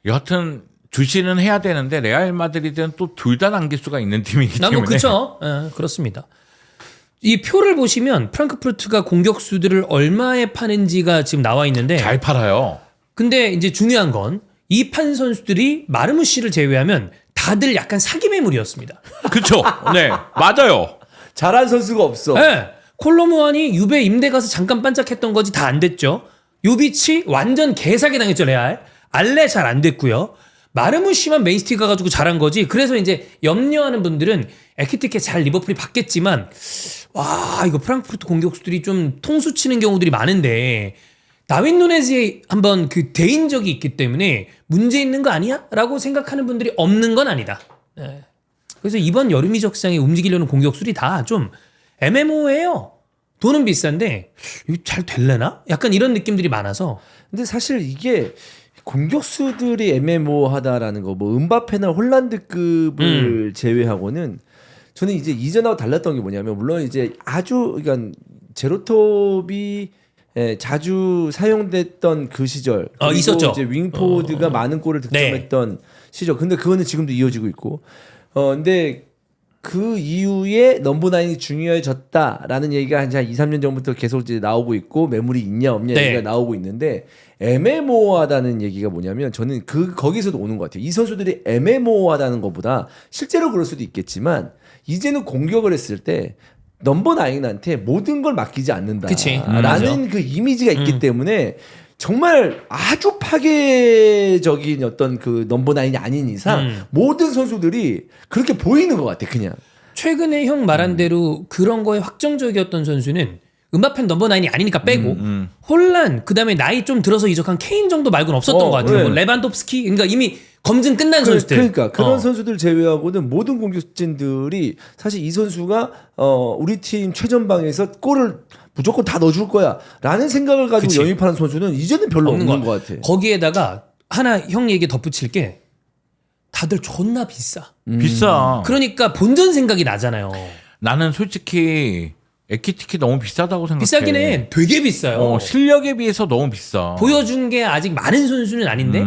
여하튼 주시는 해야 되는데 레알 마드리드는 또 둘 다 남길 수가 있는 팀이기 때문에.
뭐 그렇죠. 그렇습니다. 이 표를 보시면 프랑크푸르트가 공격수들을 얼마에 파는지가 지금 나와 있는데
잘 팔아요.
근데 이제 중요한 건 이 판 선수들이 마르무시를 제외하면 다들 약간 사기 매물이었습니다.
그렇죠. 네, 맞아요.
잘한 선수가 없어.
네. 콜로무안이 유베 임대 가서 잠깐 반짝했던 거지 다 안 됐죠. 요비치 완전 개사기 당했죠 레알. 알레 잘 안 됐고요. 마르무시만 맨시티 가가지고 잘한 거지. 그래서 이제 염려하는 분들은 에키티케 잘 리버풀이 받겠지만 와 이거 프랑크푸르트 공격수들이 좀 통수 치는 경우들이 많은데 다윈 누네즈의 한번 그 대인적이 있기 때문에 문제 있는 거 아니야? 라고 생각하는 분들이 없는 건 아니다. 네. 그래서 이번 여름 이적 시장에 움직이려는 공격수들이 다 좀 MMO예요. 돈은 비싼데 이거 잘 될래나? 약간 이런 느낌들이 많아서.
근데 사실 이게 공격수들이 애매모호하다라는 거, 뭐 은바페나 홀란드급을 제외하고는 저는 이제 이전하고 달랐던 게 뭐냐면 물론 이제 아주 그러니까 제로톱이 자주 사용됐던 그 시절 그리고
있었죠.
이제 윙포드가 많은 골을 득점했던 시절. 근데 그거는 지금도 이어지고 있고. 근데 그 이후에 넘버 나인이 중요해졌다라는 얘기가 한 2, 3년 전부터 계속 이제 나오고 있고 매물이 있냐 없냐
네.
얘기가 나오고 있는데 애매모호하다는 얘기가 뭐냐면 저는 거기서도 오는 것 같아요. 이 선수들이 애매모호하다는 것보다 실제로 그럴 수도 있겠지만 이제는 공격을 했을 때 넘버 나인한테 모든 걸 맡기지
그치.
않는다라는 그 이미지가 있기 때문에 정말 아주 파괴적인 어떤 그 넘버 나인이 아닌 이상 모든 선수들이 그렇게 보이는 것 같아 그냥.
최근에 형 말한 대로 그런 거에 확정적이었던 선수는 음바펜 넘버 9이 아니니까 빼고 홀란 그다음에 나이 좀 들어서 이적한 케인 정도 말고는 없었던 것 같아요.
네.
뭐 레반도프스키 그러니까 이미 검증 끝난 선수들.
그러니까 그런 선수들 제외하고는 모든 공격진들이 사실 이 선수가 우리 팀 최전방에서 골을 무조건 다 넣어줄 거야라는 생각을 가지고
그치.
영입하는 선수는 이제는 별로 없는
것
것 같아.
거기에다가 하나 형 얘기 덧붙일 게 다들 존나 비싸.
비싸.
그러니까 본전 생각이 나잖아요.
나는 솔직히 에키티키 너무 비싸다고 생각해.
비싸긴 해. 되게 비싸요.
실력에 비해서 너무 비싸.
보여준 게 아직 많은 선수는 아닌데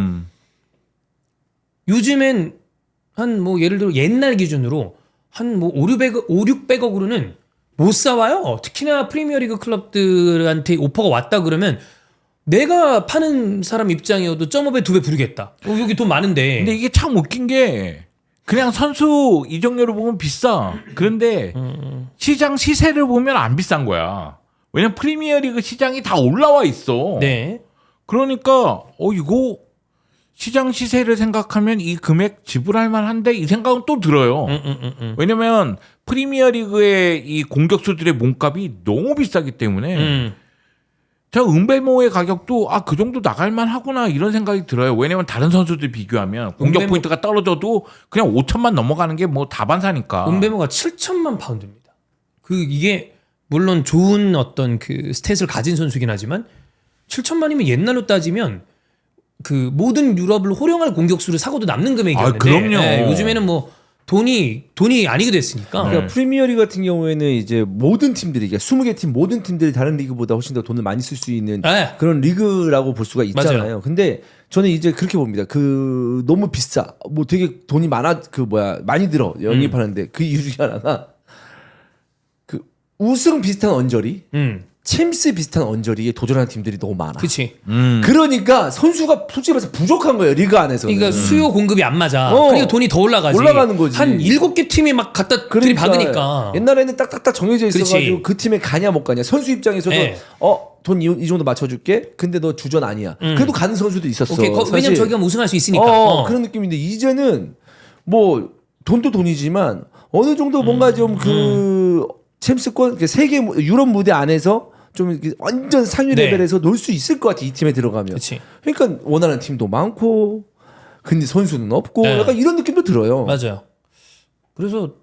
요즘엔 한 뭐 예를 들어 옛날 기준으로 한 뭐 5,600억으로는 못 사와요. 특히나 프리미어리그 클럽들한테 오퍼가 왔다 그러면 내가 파는 사람 입장이어도 점업에 2배 부르겠다. 여기 돈 많은데.
근데 이게 참 웃긴 게 그냥 선수 이적료를 보면 비싸. 그런데 시장 시세를 보면 안 비싼 거야. 왜냐면 프리미어리그 시장이 다 올라와 있어.
네.
그러니까 이거 시장 시세를 생각하면 이 금액 지불할 만한데 이 생각은 또 들어요. 왜냐면 프리미어리그의 이 공격수들의 몸값이 너무 비싸기 때문에 저 은배모의 가격도 그 정도 나갈 만하구나 이런 생각이 들어요. 왜냐면 다른 선수들 비교하면 공격 포인트가 떨어져도 그냥 5천만 넘어가는 게 뭐 다반사니까.
은배모가 7천만 파운드입니다. 이게 물론 좋은 어떤 그 스탯을 가진 선수긴 하지만 7천만이면 옛날로 따지면 그 모든 유럽을 호령할 공격수를 사고도 남는 금액이었는데
그럼요.
요즘에는 뭐 돈이 아니게 됐으니까.
그러니까 프리미어리그 같은 경우에는 이제 모든 팀들이 20개 팀 모든 팀들이 다른 리그보다 훨씬 더 돈을 많이 쓸 수 있는
네.
그런 리그라고 볼 수가 있잖아요.
맞아요.
근데 저는 이제 그렇게 봅니다. 그 너무 비싸. 뭐 되게 돈이 많이 들어. 영입하는데 그 이유 중에 하나가 그 우승 비슷한 언저리, 챔스 비슷한 언저리에 도전하는 팀들이 너무 많아.
그렇지.
그러니까 선수가 솔직히 말해서 부족한 거예요. 리그 안에서는.
그러니까 수요 공급이 안 맞아.
어.
그러니까 돈이 더 올라가지.
올라가는 거지.
한 7개 팀이 막 갖다 들이박으니까.
옛날에는 딱딱딱 정해져 있어가지고
그렇지.
그 팀에 가냐 못 가냐. 선수 입장에서도
네.
돈 이 정도 맞춰줄게. 근데 너 주전 아니야. 그래도 가는 선수도 있었어.
오케이. 왜냐면 저기가 우승할 수 있으니까.
그런 느낌인데 이제는 뭐 돈도 돈이지만 어느 정도 뭔가 좀 그 챔스권 세계 유럽 무대 안에서 좀 이렇게 완전 상위
네.
레벨에서 놀 수 있을 것 같아. 이 팀에 들어가면.
그렇지.
그러니까 원하는 팀도 많고 근데 선수는 없고
네.
약간 이런 느낌도 들어요.
맞아요. 그래서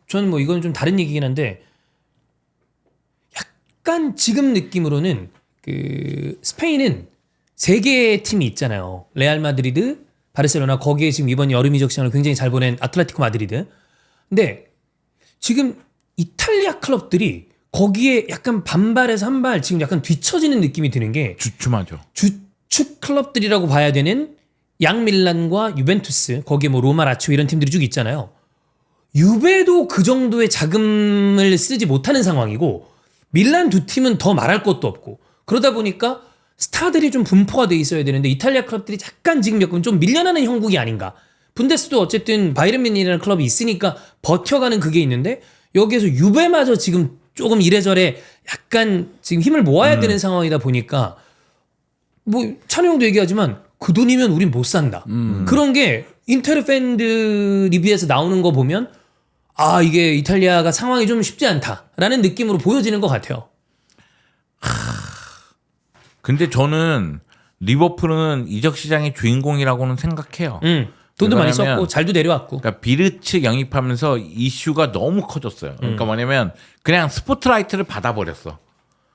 저는 뭐 이건 좀 다른 얘기긴 한데 약간 지금 느낌으로는 그 스페인은 3개의 팀이 있잖아요. 레알 마드리드, 바르셀로나 거기에 지금 이번 여름 이적 시장을 굉장히 잘 보낸 아틀레티코 마드리드. 근데 지금 이탈리아 클럽들이 거기에 약간 반발해서 한 발 지금 약간 뒤처지는 느낌이 드는 게
주춤하죠.
주축 클럽들이라고 봐야 되는 양밀란과 유벤투스 거기에 뭐 로마 라치오 이런 팀들이 쭉 있잖아요. 유베도 그 정도의 자금을 쓰지 못하는 상황이고 밀란 2팀은 더 말할 것도 없고 그러다 보니까 스타들이 좀 분포가 돼 있어야 되는데 이탈리아 클럽들이 약간 지금 약간 좀 밀려나는 형국이 아닌가. 분데스도 어쨌든 바이에른 뮌헨이라는 클럽이 있으니까 버텨가는 그게 있는데 여기에서 유베마저 지금 조금 이래저래 약간 지금 힘을 모아야 되는 상황이다 보니까 뭐 찬우 형도 얘기하지만 그 돈이면 우린 못 산다. 그런 게 인테르 팬들 리뷰에서 나오는 거 보면 아 이게 이탈리아가 상황이 좀 쉽지 않다라는 느낌으로 보여지는 것 같아요.
근데 저는 리버풀은 이적 시장의 주인공이라고는 생각해요.
돈도 많이
왜냐면
썼고 잘도 내려왔고.
그러니까 비르츠 영입하면서 이슈가 너무 커졌어요. 그러니까 뭐냐면 그냥 스포트라이트를 받아버렸어.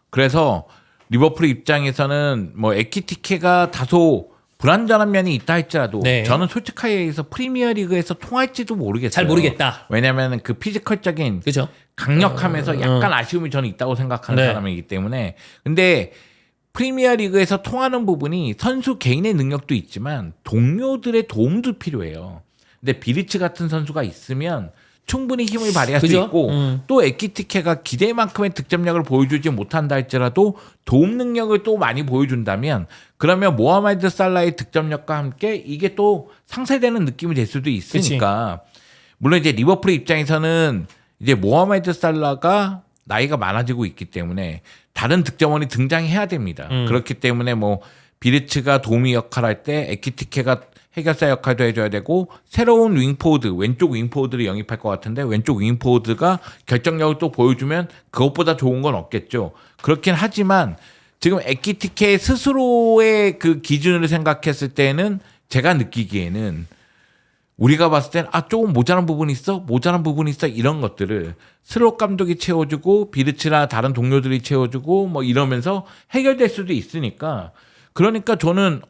그래서 리버풀 입장에서는 뭐 에키티케가 다소 불안전한 면이 있다 할지라도
네.
저는 솔직하게 얘기해서 프리미어리그에서 통할지도 모르겠어요.
잘 모르겠다.
왜냐하면 그 피지컬적인
그죠?
강력함에서 약간 아쉬움이 저는 있다고 생각하는
네.
사람이기 때문에 근데 프리미어리그에서 통하는 부분이 선수 개인의 능력도 있지만 동료들의 도움도 필요해요. 근데 비리츠 같은 선수가 있으면 충분히 힘을 발휘할
그죠?
수 있고 또 에키티케가 기대만큼의 득점력을 보여주지 못한다 할지라도 도움 능력을 또 많이 보여준다면 그러면 모하메드 살라의 득점력과 함께 이게 또 상쇄되는 느낌이 될 수도 있으니까 물론 이제 리버풀의 입장에서는 이제 모하메드 살라가 나이가 많아지고 있기 때문에 다른 득점원이 등장해야 됩니다. 그렇기 때문에 뭐 비르츠가 도우미 역할을 할 때 에키티케가 해결사 역할도 해줘야 되고 새로운 윙포워드 왼쪽 윙포워드를 영입할 것 같은데 왼쪽 윙포워드가 결정력을 또 보여주면 그것보다 좋은 건 없겠죠. 그렇긴 하지만 지금 에키티케 스스로의 그 기준을 생각했을 때는 제가 느끼기에는 우리가 봤을 땐 조금 모자란 부분이 있어 이런 것들을 슬롯 감독이 채워주고 비르츠나 다른 동료들이 채워주고 뭐 이러면서 해결될 수도 있으니까 그러니까 저는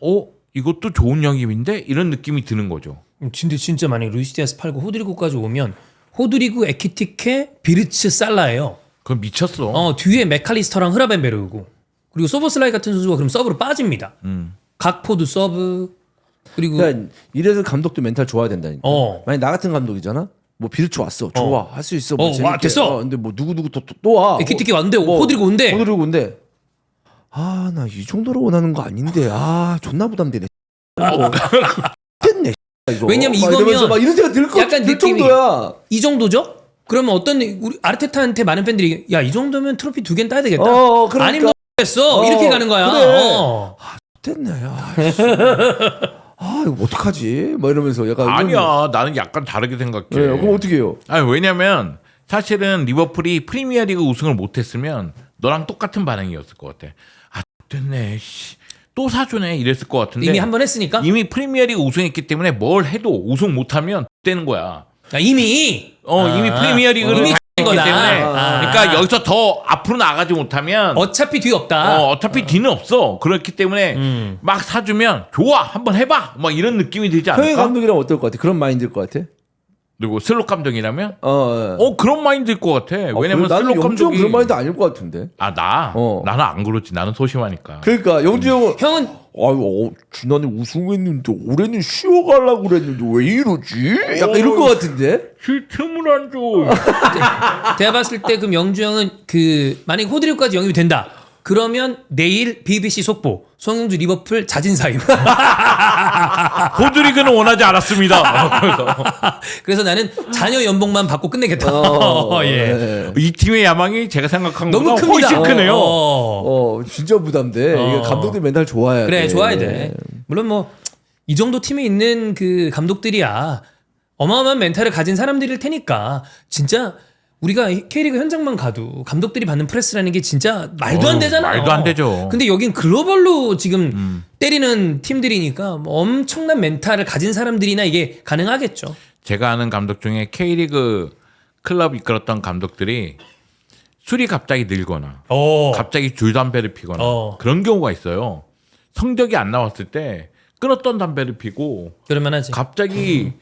이것도 좋은 영입인데 이런 느낌이 드는 거죠.
진짜 만약에 루이스 디아스 팔고 호드리고까지 오면 호드리고 에키티케 비르츠 살라예요.
그건 미쳤어.
뒤에 맥칼리스터랑 흐라벤베르고 그리고 소보슬라이 같은 선수가 그럼 서브로 빠집니다. 각포도 서브 그리고
그러니까 이래서 감독도 멘탈 좋아야 된다니까.
어.
만약 나 같은 감독이잖아. 뭐 비르츠 왔어. 좋아. 할 수 있어. 뭐
와,
재밌게.
됐어.
근데 뭐 누구 또 와.
에키티케 왔는데 호드리고 온대.
호드리고 온대. 나 이 정도로 원하는 거 아닌데. 존나 부담되네. 됐네. 이거.
왜냐면
막
이거면
이러면서 막 이런 생각
약간
들
느낌이
정도야.
이 정도죠? 그러면 우리 아르테타한테 많은 팬들이 야 이 정도면 트로피 2개는 따야 되겠다.
그러니까.
아니면 됐어 이렇게 가는 거야.
그래. 됐네. 이거 어떡하지? 막 이러면서 약간
아니야, 나는 약간 다르게 생각해.
그럼 어떻게 해요?
왜냐면 사실은 리버풀이 프리미어리그 우승을 못했으면 너랑 똑같은 반응이었을 것 같아. 됐네. 또 사주네 이랬을 것 같은데
이미 한 번 했으니까.
이미 프리미어리그 우승했기 때문에 뭘 해도 우승 못하면 되는 거야.
이미
이미 프리미어리그를
이미
다 했기
거다.
때문에 그러니까 여기서 더 앞으로 나가지 못하면
어차피 뒤 없다.
어차피 뒤는 없어. 그렇기 때문에 막 사주면 좋아 한번 해봐 막 이런 느낌이 들지
형의
않을까?
감독이랑 어떨 것 같아? 그런 마인드일 것 같아?
그리고 슬롯 감독이라면
어.
그런 마인드일 것 같아. 왜냐면
나는
슬롯
영주 형
감독이
그런 마인드 아닐 것 같은데.
나는 안 그렇지. 나는 소심하니까.
그러니까 영주 형은
형은
지난해 우승했는데 올해는 쉬어가려고 그랬는데 왜 이러지? 약간 이럴 것 같은데.
틈을 안 줘.
제가 봤을 때 그럼 영주 형은 만약 호드리고까지 영입이 된다. 그러면 내일 BBC 속보 송영주 리버풀 자진사임.
호드리그는 원하지 않았습니다.
그래서 나는 자녀 연봉만 받고 끝내겠다. 예.
네.
이 팀의 야망이 제가 생각한
너무
것보다
큽니다.
훨씬 크네요.
진짜 부담돼. 이게 감독들 멘탈 좋아야
그래
돼.
좋아야 돼. 물론 뭐 이 정도 팀에 있는 그 감독들이야 어마어마한 멘탈을 가진 사람들일 테니까 진짜 우리가 K리그 현장만 가도 감독들이 받는 프레스라는 게 진짜 말도 안 되잖아요.
말도 안 되죠.
근데 여긴 글로벌로 지금 때리는 팀들이니까 뭐 엄청난 멘탈을 가진 사람들이나 이게 가능하겠죠.
제가 아는 감독 중에 K리그 클럽 이끌었던 감독들이 술이 갑자기 늘거나 갑자기 줄담배를 피거나 그런 경우가 있어요. 성적이 안 나왔을 때 끊었던 담배를 피고
그럴만하지.
갑자기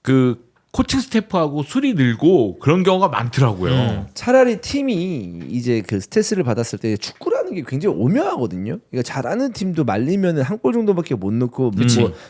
그 코칭 스태프하고 술이 늘고 그런 경우가 많더라고요.
차라리 팀이 이제 그 스트레스를 받았을 때 축구라는 게 굉장히 오묘하거든요. 그러니까 잘하는 팀도 말리면은 한 골 정도밖에 못 넣고 뭐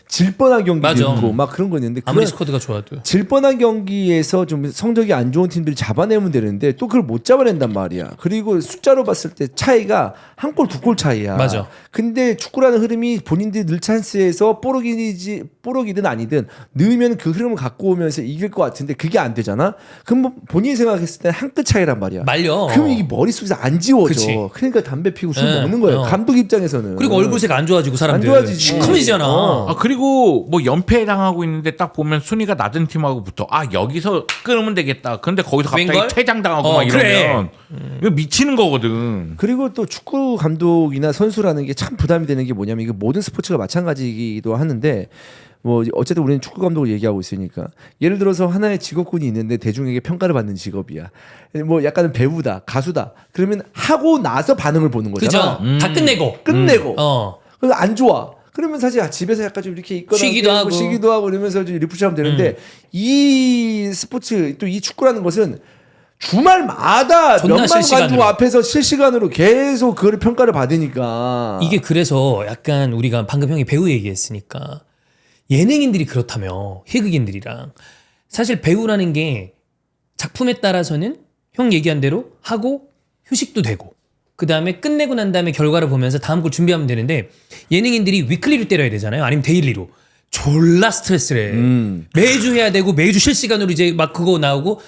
질 뻔한 경기도
맞아.
있고 막 그런 거 있는데
아무리
그런
스쿼드가 좋아도
질 뻔한 경기에서 좀 성적이 안 좋은 팀들이 잡아내면 되는데 또 그걸 못 잡아낸단 말이야. 그리고 숫자로 봤을 때 차이가 한 골, 두 골 차이야.
맞아.
근데 축구라는 흐름이 본인들이 늘 찬스에서 뽀록이든 아니든 넣으면 그 흐름을 갖고 오면서 이길 것 같은데 그게 안 되잖아. 그럼 뭐 본인이 생각했을 때 한 끗 차이란 말이야.
말려.
그럼 이게 머릿속에서 안 지워져.
그치.
그러니까 담배 담배 피고 술
네.
먹는 거예요.
어.
감독 입장에서는.
그리고 얼굴색 안 좋아지고 사람들
안 좋아지지.
시커매지잖아.
어.
그리고 뭐 연패 당하고 있는데 딱 보면 순위가 낮은 팀하고 붙어. 여기서 끊으면 되겠다. 근데 거기서 갑자기
웬걸?
퇴장 당하고
어,
막 이러면
그래.
이거 미치는 거거든.
그리고 또 축구 감독이나 선수라는 게 참 부담이 되는 게 뭐냐면 이게 모든 스포츠가 마찬가지이기도 하는데 뭐 어쨌든 우리는 축구 감독을 얘기하고 있으니까 예를 들어서 하나의 직업군이 있는데 대중에게 평가를 받는 직업이야. 뭐 약간은 배우다, 가수다. 그러면 하고 나서 반응을 보는 거잖아.
그죠? 다 끝내고.
끝내고.
어.
그래서 안 좋아. 그러면 사실 집에서 약간 좀 이렇게 있거나
쉬기도 하고.
쉬기도 하고 이러면서 좀 리프레시하면 되는데 이 스포츠 또 이 축구라는 것은 주말마다
존나
몇만
실시간으로.
관중 앞에서 실시간으로 계속 그거를 평가를 받으니까
이게 그래서 약간 우리가 방금 형이 배우 얘기했으니까 예능인들이 그렇다며 희극인들이랑 사실 배우라는 게 작품에 따라서는 형 얘기한 대로 하고 휴식도 되고 그 다음에 끝내고 난 다음에 결과를 보면서 다음 걸 준비하면 되는데 예능인들이 위클리로 때려야 되잖아요. 아니면 데일리로. 졸라 스트레스를 해. 매주 해야 되고 매주 실시간으로 이제 막 그거 나오고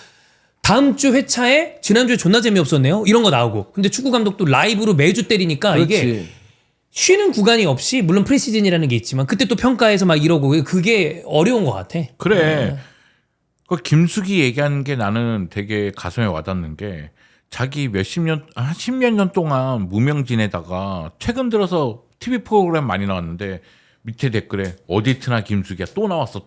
다음 주 회차에 지난주에 존나 재미없었네요. 이런 거 나오고. 근데 축구 감독도 라이브로 매주 때리니까 이게
그렇지.
쉬는 구간이 없이 물론 프리시즌이라는 게 있지만 그때 또 평가해서 막 이러고 그게 어려운 것 같아.
그래. 그 김숙이 얘기하는 게 나는 되게 가슴에 와닿는 게 자기 한 십몇 년 동안 무명 지내다가 최근 들어서 TV 프로그램 많이 나왔는데 밑에 댓글에 어디트나 김숙이야 또 나왔어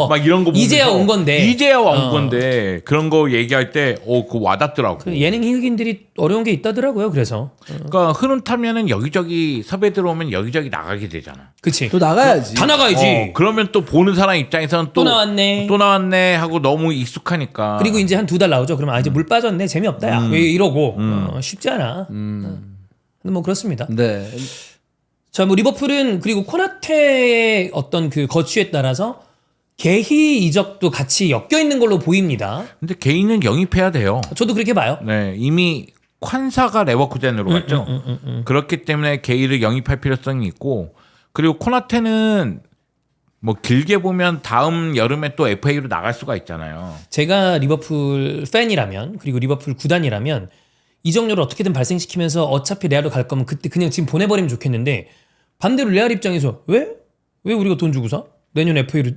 막 이런 거 보면서
이제야 온 건데.
이제야 온 건데 그런 거 얘기할 때 그거 와닿더라고.
그 예능 희극인들이 어려운 게 있다더라고요. 그래서
그러니까 흐름 타면은 여기저기 섭외 들어오면 여기저기 나가게 되잖아.
그치.
또 나가야지.
다 나가야지.
그러면 또 보는 사람 입장에서는
또 나왔네.
또 나왔네 하고 너무 익숙하니까.
그리고 이제 한 2달 나오죠. 그러면 이제 물 빠졌네. 재미없다. 야. 왜 이러고. 쉽지 않아. 근데 뭐 그렇습니다.
네.
자, 뭐 리버풀은 그리고 코나테의 어떤 그 거취에 따라서 개희 이적도 같이 엮여 있는 걸로 보입니다.
근데 개인은 영입해야 돼요.
저도 그렇게 봐요.
네, 이미 콴사가 레버쿠젠으로 갔죠. 그렇기 때문에 게이를 영입할 필요성이 있고 그리고 코나테는 뭐 길게 보면 다음 여름에 또 FA로 나갈 수가 있잖아요.
제가 리버풀 팬이라면 그리고 리버풀 구단이라면 이적료를 어떻게든 발생시키면서 어차피 레알로 갈 거면 그때 그냥 지금 보내버리면 좋겠는데 반대로 레알 입장에서 왜 우리가 돈 주고 사? 내년 FA로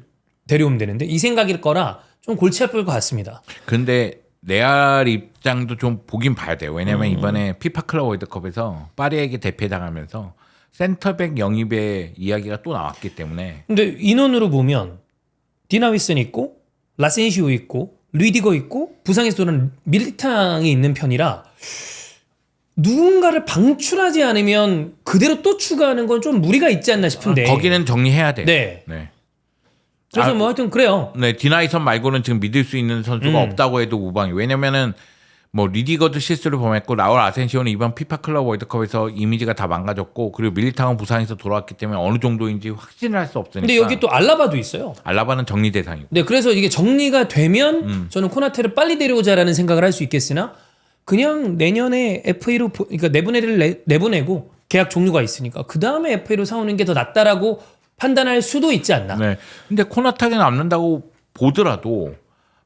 데려오면 되는데 이 생각일 거라 좀 골치 아플 것 같습니다.
근데 레알 입장도 좀 보긴 봐야 돼요. 왜냐면 이번에 피파 클럽 월드컵에서 파리에게 대패당하면서 센터백 영입의 이야기가 또 나왔기 때문에
근데 인원으로 보면 디나위슨 있고 라센시오 있고 리디거 있고 부상에서 돌아온 밀리탕이 있는 편이라 누군가를 방출하지 않으면 그대로 또 추가하는 건 좀 무리가 있지 않나 싶은데
거기는 정리해야 돼요.
네.
네.
그래서 뭐 하여튼 그래요.
네, 디나이선 말고는 지금 믿을 수 있는 선수가 없다고 해도 무방이. 왜냐면은 뭐 리디거도 실수를 범했고 라울 아센시오는 이번 피파 클럽 월드컵에서 이미지가 다 망가졌고 그리고 밀리탕은 부상에서 돌아왔기 때문에 어느 정도인지 확신을 할 수 없으니까.
근데 여기 또 알라바도 있어요.
알라바는 정리 대상이고.
네, 그래서 이게 정리가 되면 저는 코나테를 빨리 데려오자라는 생각을 할 수 있겠으나 그냥 내년에 FA로 그러니까 내보내고 계약 종료가 있으니까 그 다음에 FA로 사오는 게 더 낫다라고 판단할 수도 있지 않나.
네. 근데 코나테가 남는다고 보더라도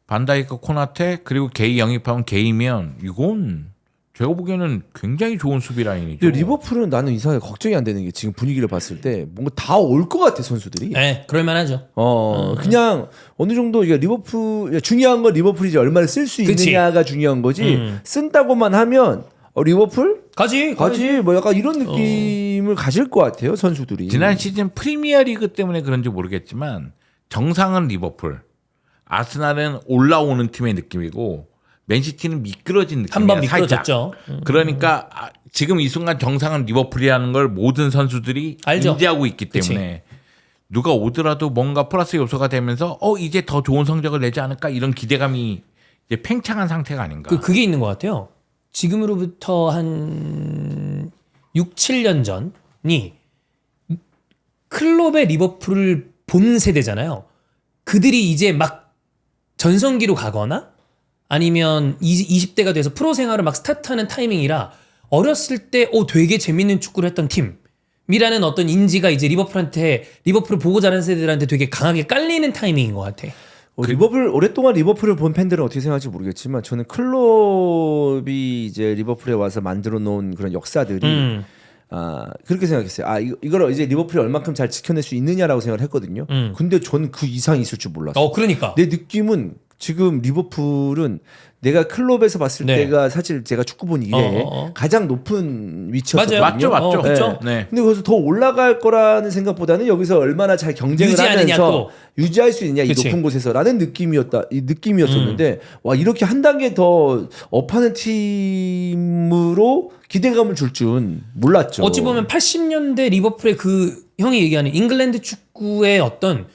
반다이크 코나테 그리고 게이 영입하면 게이면 이건 제가 보기에는 굉장히 좋은 수비 라인이죠.
근데 리버풀은 나는 이상하게 걱정이 안 되는 게 지금 분위기를 봤을 때 뭔가 다 올 것 같아 선수들이.
네, 그럴만하죠.
그냥 어느 정도 이게 리버풀 중요한 건 리버풀이 이제 얼마를 쓸 수
그치.
있느냐가 중요한 거지. 쓴다고만 하면 리버풀
가지.
뭐 약간 이런 느낌을 가질 것 같아요 선수들이.
지난 시즌 프리미어리그 때문에 그런지 모르겠지만 정상은 리버풀, 아스날은 올라오는 팀의 느낌이고 맨시티는 미끄러진 느낌이야.
한 번
살짝.
미끄러졌죠.
그러니까 지금 이 순간 정상은 리버풀이라는 걸 모든 선수들이
알죠.
인지하고 있기 때문에 누가 오더라도 뭔가 플러스 요소가 되면서 이제 더 좋은 성적을 내지 않을까 이런 기대감이 이제 팽창한 상태가 아닌가.
그게 있는 것 같아요. 지금으로부터 한 6, 7년 전이 클럽의 리버풀을 본 세대잖아요. 그들이 이제 막 전성기로 가거나 아니면 20대가 돼서 프로 생활을 막 스타트하는 타이밍이라 어렸을 때 되게 재밌는 축구를 했던 팀이라는 어떤 인지가 이제 리버풀을 보고 자란 세대들한테 되게 강하게 깔리는 타이밍인 것 같아.
리버풀 오랫동안 리버풀을 본 팬들은 어떻게 생각할지 모르겠지만 저는 클롭이 이제 리버풀에 와서 만들어 놓은 그런 역사들이 그렇게 생각했어요. 이걸 이제 리버풀이 얼만큼 잘 지켜낼 수 있느냐라고 생각을 했거든요. 근데 저는 그 이상이 있을 줄 몰랐어요.
그러니까.
내 느낌은 지금 리버풀은 내가 클럽에서 봤을
네.
때가 사실 제가 축구 본 이래 가장 높은 위치였거든요.
맞아요.
맞죠.
그렇죠.
네.
근데 거기서 더 올라갈 거라는 생각보다는 여기서 얼마나 잘 경쟁을
유지하느냐,
하면서
또.
유지할 수 있느냐
그치.
이 높은 곳에서라는 느낌이었었는데 와 이렇게 한 단계 더 업하는 팀으로 기대감을 줄 줄 몰랐죠.
어찌 보면 80년대 리버풀의 그 형이 얘기하는 잉글랜드 축구의 어떤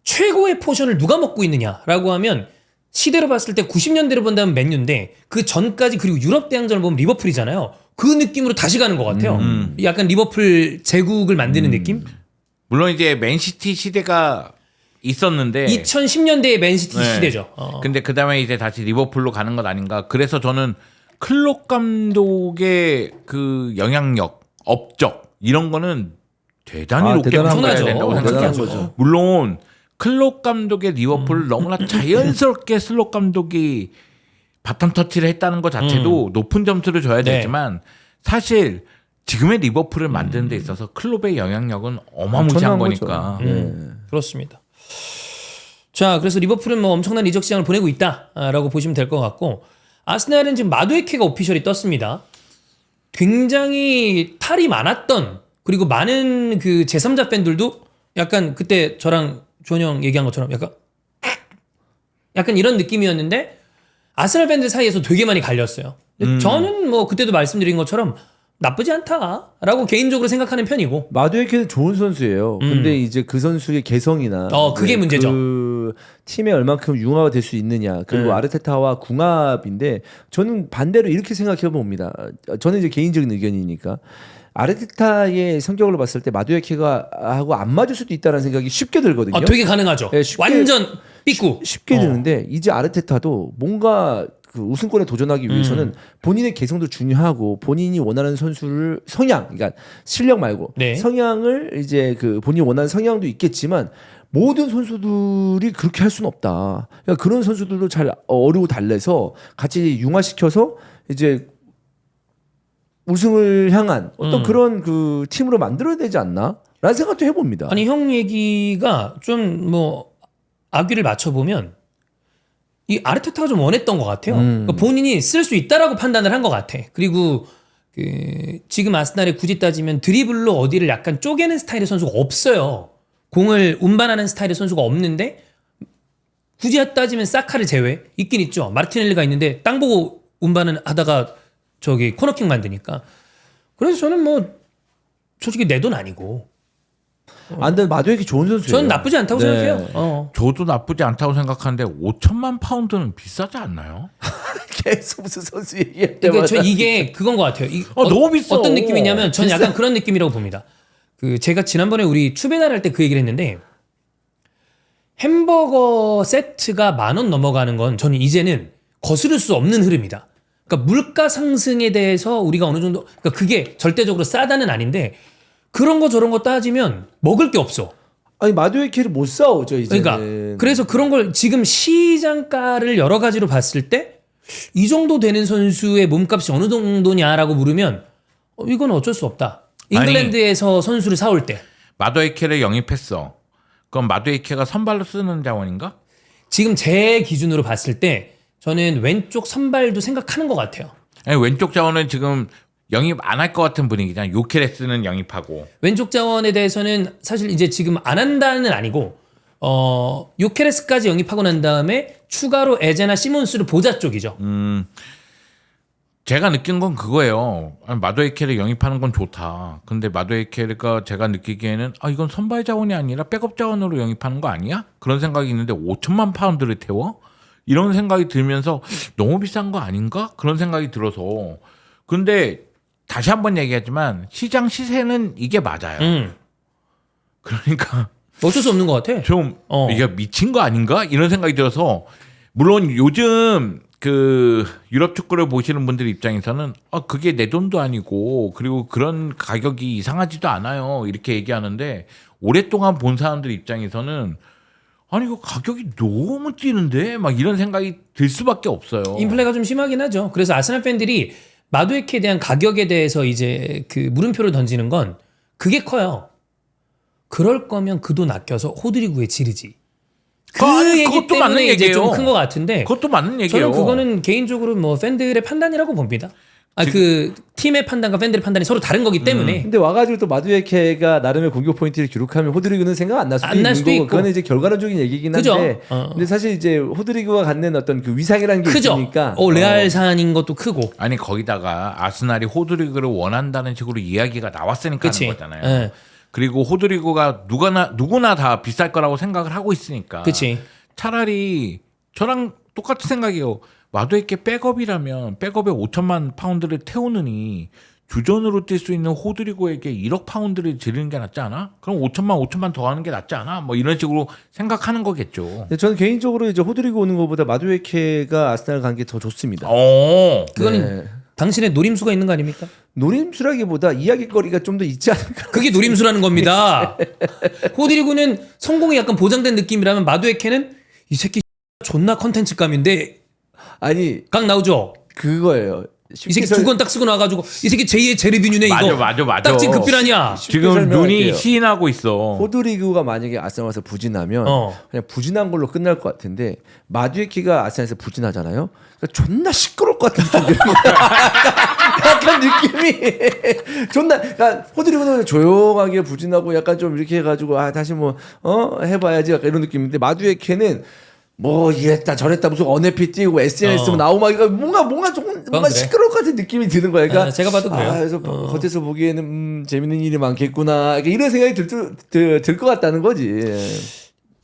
최고의 포션을 누가 먹고 있느냐라고 하면 시대로 봤을 때 90년대로 본다면 맨유인데 그 전까지 그리고 유럽 대항전을 보면 리버풀이잖아요. 그 느낌으로 다시 가는 것 같아요. 약간 리버풀 제국을 만드는 느낌?
물론 이제 맨시티 시대가 있었는데
2010년대의 맨시티
네.
시대죠.
근데 그 다음에 이제 다시 리버풀로 가는 것 아닌가. 그래서 저는 클롭 감독의 그 영향력, 업적 이런 거는 대단히 높게
대단한
평가해야
거죠.
된다고
대단한
생각해요.
거죠.
물론 클롭 감독의 리버풀을 너무나 자연스럽게 슬롯 감독이 바텀 터치를 했다는 것 자체도 높은 점수를 줘야
네.
되지만 사실 지금의 리버풀을 만드는 데 있어서 클롭의 영향력은 어마무시한 거니까.
그렇습니다. 자, 그래서 리버풀은 뭐 엄청난 이적 시장을 보내고 있다라고 보시면 될 것 같고 아스날은 지금 마두에케가 오피셜이 떴습니다. 굉장히 탈이 많았던 그리고 많은 그 제3자 팬들도 약간 그때 저랑 주원형 얘기한 것처럼 약간 이런 느낌이었는데 아스날 팬들 사이에서 되게 많이 갈렸어요. 근데 저는 뭐 그때도 말씀드린 것처럼 나쁘지 않다라고 개인적으로 생각하는 편이고
마두에케는 좋은 선수예요. 근데 이제 그 선수의 개성이나
그게 문제죠.
그 팀에 얼만큼 융화가 될 수 있느냐 그리고 아르테타와 궁합인데 저는 반대로 이렇게 생각해 봅니다. 저는 이제 개인적인 의견이니까 아르테타의 성격을 봤을 때 마두에케가 하고 안 맞을 수도 있다는 생각이 쉽게 들거든요.
되게 가능하죠.
네, 쉽게-
완전 삐꾸.
쉽게 드는데 이제 아르테타도 뭔가 그 우승권에 도전하기 위해서는 본인의 개성도 중요하고 본인이 원하는 선수를 성향, 그러니까 실력 말고
네.
성향을 이제 그 본인이 원하는 성향도 있겠지만 모든 선수들이 그렇게 할 수는 없다. 그러니까 그런 선수들도 잘 어우르고 달래서 같이 융화시켜서 이제 우승을 향한 어떤 그런 그 팀으로 만들어야 되지 않나? 라는 생각도 해봅니다.
아니 형 얘기가 좀 뭐 악귀를 맞춰보면 이 아르테타가 좀 원했던 것 같아요. 그러니까 본인이 쓸 수 있다라고 판단을 한 것 같아. 그리고 그 지금 아스날에 굳이 따지면 드리블로 어디를 약간 쪼개는 스타일의 선수가 없어요. 공을 운반하는 스타일의 선수가 없는데 굳이 따지면 사카를 제외 있긴 있죠. 마르티넬리가 있는데 땅 보고 운반은 하다가 저기 코너킥 만드니까. 그래서 저는 뭐 솔직히 내 돈 아니고
근데 마두에케 좋은 선수예요.
저는 나쁘지 않다고
네.
생각해요.
저도 나쁘지 않다고 생각하는데 5천만 파운드는 비싸지 않나요?
계속 무슨 선수 얘기할
그러니까
때마다
저 이게 그건 것 같아요.
너무 비싸.
어떤 느낌이냐면 저는 약간 그런 느낌이라고 봅니다. 그 제가 지난번에 우리 추배달 할 때 그 얘기를 했는데 햄버거 세트가 10,000원 넘어가는 건 저는 이제는 거스를 수 없는 흐름이다. 그러니까 물가 상승에 대해서 우리가 어느 정도 그러니까 그게 절대적으로 싸다는 아닌데 그런 거 저런 거 따지면 먹을 게 없어.
아니 마두에케를 못 싸우죠 이제.
그러니까 그래서 그런 걸 지금 시장가를 여러 가지로 봤을 때 이 정도 되는 선수의 몸값이 어느 정도냐라고 물으면 이건 어쩔 수 없다. 잉글랜드에서 선수를 사올 때
마두에케를 영입했어. 그럼 마두에케가 선발로 쓰는 자원인가?
지금 제 기준으로 봤을 때 저는 왼쪽 선발도 생각하는 것 같아요.
아니, 왼쪽 자원은 지금 영입 안 할 것 같은 분위기잖아. 요케레스는 영입하고.
왼쪽 자원에 대해서는 사실 이제 지금 안 한다는 아니고 요케레스까지 영입하고 난 다음에 추가로 에제나 시몬스를 보자 쪽이죠.
제가 느낀 건 그거예요. 아니, 마두에케를 영입하는 건 좋다. 근데 마두에케가 제가 느끼기에는 이건 선발 자원이 아니라 백업 자원으로 영입하는 거 아니야? 그런 생각이 있는데 5천만 파운드를 태워? 이런 생각이 들면서 너무 비싼 거 아닌가? 그런 생각이 들어서. 근데 다시 한번 얘기하지만 시장 시세는 이게 맞아요. 그러니까
어쩔 수 없는 것 같아.
좀 이게 미친 거 아닌가? 이런 생각이 들어서 물론 요즘 그 유럽 축구를 보시는 분들 입장에서는 그게 내 돈도 아니고 그리고 그런 가격이 이상하지도 않아요. 이렇게 얘기하는데 오랫동안 본 사람들 입장에서는 아니 이거 가격이 너무 뛰는데 막 이런 생각이 들 수밖에 없어요.
인플레가 좀 심하긴 하죠. 그래서 아스날 팬들이 마두에케에 대한 가격에 대해서 이제 그 물음표를 던지는 건 그게 커요. 그럴 거면 그 돈 아껴서 호드리구에 지르지. 그
아니,
얘기
그것도 맞는
때문에 이제
얘기예요.
좀 큰 것 같은데
그것도 맞는 얘기예요.
저는 그거는 개인적으로 뭐 팬들의 판단이라고 봅니다. 그 팀의 판단과 팬들의 판단이 서로 다른 거기 때문에
근데 와가지고 또 마두에케가 나름의 공격 포인트를 기록하면 호드리그는 생각 안 날 수도
안 날
있는
수도
거고
있고.
그거는 이제 결과론적인 얘기긴
그죠?
한데 근데 사실 이제 호드리그가 갖는 어떤 그 위상이라는 게
크죠.
있으니까
레알산인 것도 크고.
아니 거기다가 아스날이 호드리그를 원한다는 식으로 이야기가 나왔으니까
그치.
하는 거잖아요.
예.
그리고 호드리그가 누구나 다 비쌀 거라고 생각을 하고 있으니까
그치.
차라리 저랑 똑같은 생각이에요. 마두에케 백업이라면 백업에 5천만 파운드를 태우느니 주전으로 뛸 수 있는 호드리고에게 1억 파운드를 지르는 게 낫지 않아? 그럼 5천만 더 하는 게 낫지 않아? 뭐 이런 식으로 생각하는 거겠죠.
근데 저는 개인적으로 이제 호드리그 오는 것보다 마두에케가 아스날 간 게 더 좋습니다.
그거는
네.
당신의 노림수가 있는 거 아닙니까?
노림수라기보다 이야기거리가 좀 더 있지 않을까.
그게 노림수라는 겁니다. 호드리구는 성공이 약간 보장된 느낌이라면 마두에케는 이 새끼 존나 컨텐츠감인데
아니
각 나오죠.
그거예요.
이 새끼 두 권 딱 쓰고 나와가지고 이 새끼 제2의 제르비뉴네 이거.
맞아.
딱지 극필 아니야.
지금
설명할게요.
눈이 시인하고 있어.
호드리그가 만약에 아스날 와서 부진하면 그냥 부진한 걸로 끝날 것 같은데 마두에키가 아스날에서 부진하잖아요. 그러니까 존나 시끄러울 것 같은 느낌이 약간 느낌이 존나 그러니까 호드리그는 조용하게 부진하고 약간 좀 이렇게 해가지고 다시 뭐 해봐야지 약간 이런 느낌인데 마두에키는 뭐 이랬다 저랬다 무슨 언해피 띄고 SNS 나오고 막 이거 뭔가 조금 뭔가
그래.
시끄러울 것 같은 느낌이 드는 거야. 그러니까
제가 봐도 그래요.
그래서 겉에서 보기에는 재밌는 일이 많겠구나. 이런 생각이 들 것 같다는 거지.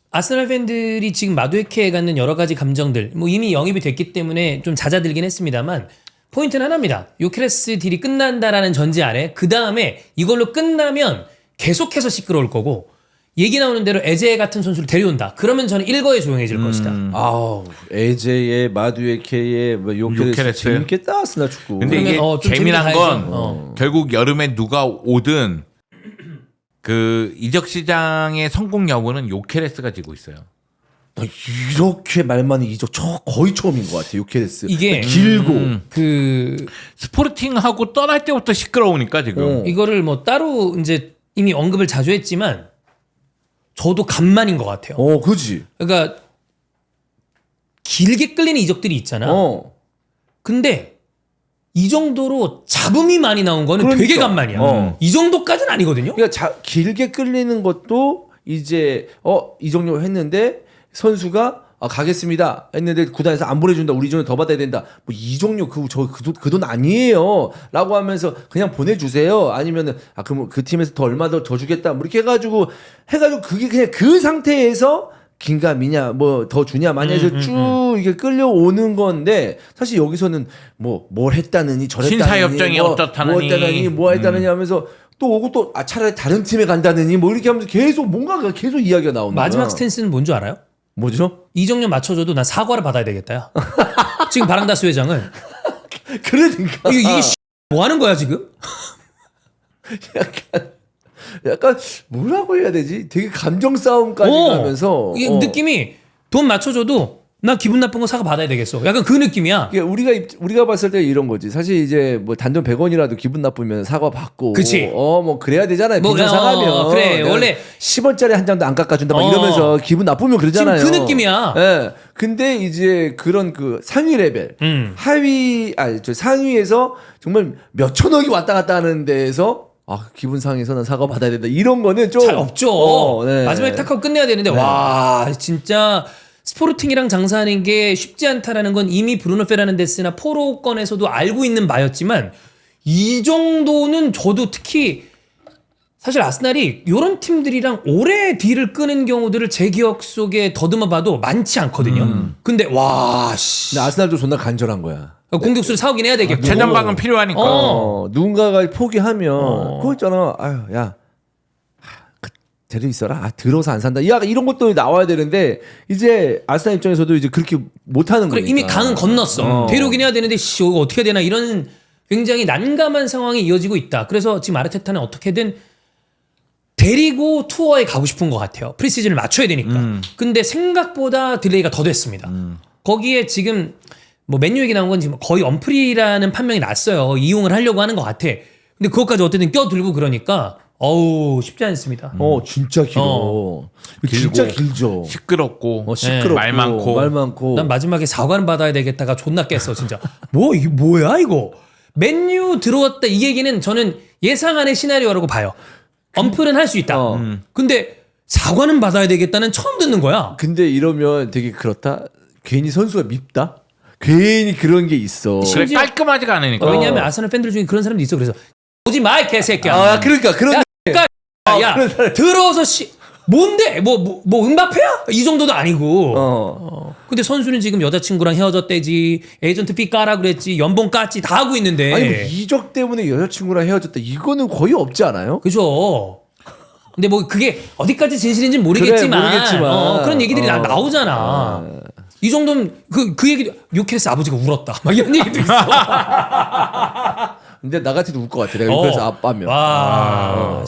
아스날 팬들이 지금 마두에케에 갖는 여러 가지 감정들 뭐 이미 영입이 됐기 때문에 좀 잦아들긴 했습니다만 포인트는 하나입니다. 요케레스 딜이 끝난다라는 전제 아래 그 다음에 이걸로 끝나면 계속해서 시끄러울 거고 얘기 나오는 대로 에제 같은 선수를 데려온다. 그러면 저는 일거에 조용해질 것이다.
아우 에제의 마두에케의 뭐 요케레스 재밌겠다 아스날 축구.
근데 이게
그러면, 좀
재미난
재밌게
건
가야죠.
결국 여름에 누가 오든 그 이적 시장의 성공 여부는 요케레스가 지고 있어요.
이렇게 말 많은 이적 거의 처음인 것 같아 요케레스.
이게
길고
그
스포르팅하고 떠날 때부터 시끄러우니까 지금.
이거를 뭐 따로 이제 이미 언급을 자주 했지만 저도 간만인 것 같아요.
그지.
그러니까 길게 끌리는 이적들이 있잖아. 근데 이 정도로 잡음이 많이 나온 거는
그러니까.
되게 간만이야. 이 정도까지는 아니거든요.
그러니까 길게 끌리는 것도 이제 이정도 했는데 선수가 가겠습니다 했는데 구단에서 안 보내준다 우리 돈을 더 받아야 된다 뭐 이종료 그 돈 아니에요 라고 하면서 그냥 보내주세요 아니면은 그럼 그 팀에서 더 얼마 더 주겠다 뭐 이렇게 해가지고 그게 그냥 그 상태에서 긴가미냐 뭐 더 주냐 마냐 해서 쭉 이게 끌려오는 건데 사실 여기서는 뭐 뭘 했다느니 저랬다느니
신사협정이 어떻다느니
뭐 했다느니 하면서 또 오고 또 차라리 다른 팀에 간다느니 뭐 이렇게 하면서 계속 이야기가 나오는
마지막
거야.
스탠스는 뭔 줄 알아요?
뭐죠?
이정료 맞춰줘도 난 사과를 받아야 되겠다. 야. 지금 바랑다스 회장은
그러니까
이게 뭐 하는 거야 지금?
약간 뭐라고 해야 되지? 되게 감정 싸움까지 가면서
이게 느낌이 돈 맞춰줘도 나 기분 나쁜 거 사과 받아야 되겠어. 약간 그 느낌이야.
이게 우리가 봤을 때 이런 거지. 사실 이제 뭐 단돈 100원이라도 기분 나쁘면 사과 받고
그치.
뭐 그래야 되잖아요.
뭐,
빈정 상하면
그래.
내가
원래
10원짜리 한 장도 안 깎아준다 막 이러면서 기분 나쁘면 그러잖아요.
지금 그 느낌이야.
예. 근데 이제 그런 그 상위 레벨, 상위에서 정말 몇 천억이 왔다 갔다 하는 데에서 기분 상해서 난 사과 받아야 된다. 이런 거는 좀
잘 없죠.
네.
마지막에 탁 하고 끝내야 되는데 와 진짜 스포르팅이랑 장사하는 게 쉽지 않다라는 건 이미 브루노 페르난데스나 포로권에서도 알고 있는 바였지만 이 정도는 저도 특히 사실 아스날이 이런 팀들이랑 오래 딜을 끄는 경우들을 제 기억 속에 더듬어 봐도 많지 않거든요. 근데
근데 아스날도 존나 간절한 거야.
공격수를 사오긴 해야 되겠고
최전방은 필요하니까.
누군가가 포기하면 그거 있잖아. 데리고 있어라. 들어서 안 산다. 이런 것도 나와야 되는데 이제 아스날 입장에서도 이제 그렇게 못하는
그래,
거니까.
이미 강은 건넜어. 데려오긴 해야 되는데 이거 어떻게 해야 되나 이런 굉장히 난감한 상황이 이어지고 있다. 그래서 지금 아르테타는 어떻게든 데리고 투어에 가고 싶은 것 같아요. 프리시즌을 맞춰야 되니까. 근데 생각보다 딜레이가 더 됐습니다. 거기에 지금 뭐 맨유 얘기 나온 건 지금 거의 언프리라는 판명이 났어요. 이용을 하려고 하는 것 같아. 근데 그것까지 어쨌든 껴들고 그러니까 어우 쉽지 않습니다.
진짜 길어. 진짜 길죠.
시끄럽고
시끄럽고
말 많고.
난 마지막에 사과는 받아야 되겠다가 존나 깼어 진짜. 이게 뭐야 이거. 맨유 들어왔다 이 얘기는 저는 예상 안의 시나리오라고 봐요. 언플은 할 수 있다. 근데 사과는 받아야 되겠다는 처음 듣는 거야.
근데 이러면 되게 그렇다. 괜히 선수가 밉다. 괜히 그런 게 있어.
그래 깔끔하지가 않으니까.
왜냐하면 아스날 팬들 중에 그런 사람도 있어. 그래서 오지 마 이 개새끼야.
그러니까 그런
야 들어서 뭔데 뭐 은바페야? 이 정도도 아니고. 근데 선수는 지금 여자친구랑 헤어졌대지, 에이전트 피 까라 그랬지, 연봉 깠지 다 하고 있는데.
아니 뭐 이적 때문에 여자친구랑 헤어졌다. 이거는 거의 없지 않아요?
그죠. 근데 뭐 그게 어디까지 진실인지 모르겠지만,
그래, 모르겠지만.
그런 얘기들이 나오잖아. 이 정도면 그 얘기 요케레스 아버지가 울었다. 막 이런 얘기도 있어.
근데 나 같아도 울 것 같아. 내가 그래서 아빠면.
와.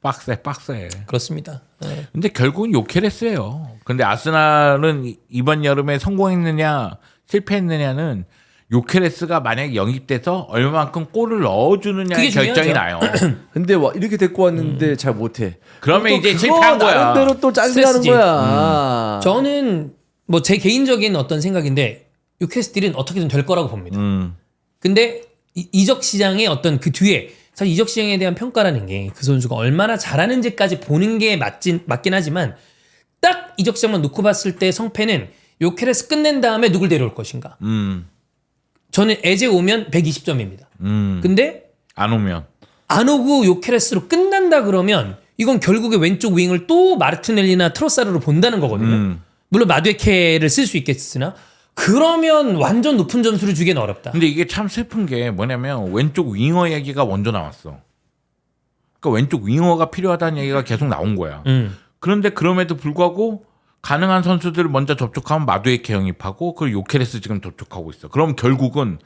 빡세.
그렇습니다. 네.
근데 결국은 요케레스예요. 근데 아스날은 이번 여름에 성공했느냐 실패했느냐는 요케레스가 만약에 영입돼서 얼마만큼 골을 넣어주느냐의
그게
결정이
중요하죠.
나요.
근데 이렇게 데리고 왔는데 잘 못해.
그러면
또
이제
그거
실패한 거야.
나름대로 또 짜증나는
스트레스지.
거야.
저는 뭐 제 개인적인 어떤 생각인데 요케레스 딜은 어떻게든 될 거라고 봅니다. 근데 이적 시장의 어떤 그 뒤에 사실 이적 시장에 대한 평가라는 게 그 선수가 얼마나 잘하는지까지 보는 게 맞긴 하지만 딱 이적 시장만 놓고 봤을 때 성패는 요케레스 끝낸 다음에 누굴 데려올 것인가. 저는 에제 오면 120점입니다. 근데
안 오면
안 오고 요케레스로 끝난다 그러면 이건 결국에 왼쪽 윙을 또 마르티넬리나 트로사르로 본다는 거거든요. 물론 마두에케를 쓸 수 있겠으나 그러면 완전 높은 점수를 주기는 어렵다.
근데 이게 참 슬픈 게 뭐냐면 왼쪽 윙어 얘기가 먼저 나왔어. 그러니까 왼쪽 윙어가 필요하다는 얘기가 계속 나온 거야. 그런데 그럼에도 불구하고 가능한 선수들을 먼저 접촉하면 마두에케 영입하고 그리고 요케레스 지금 접촉하고 있어. 그럼 결국은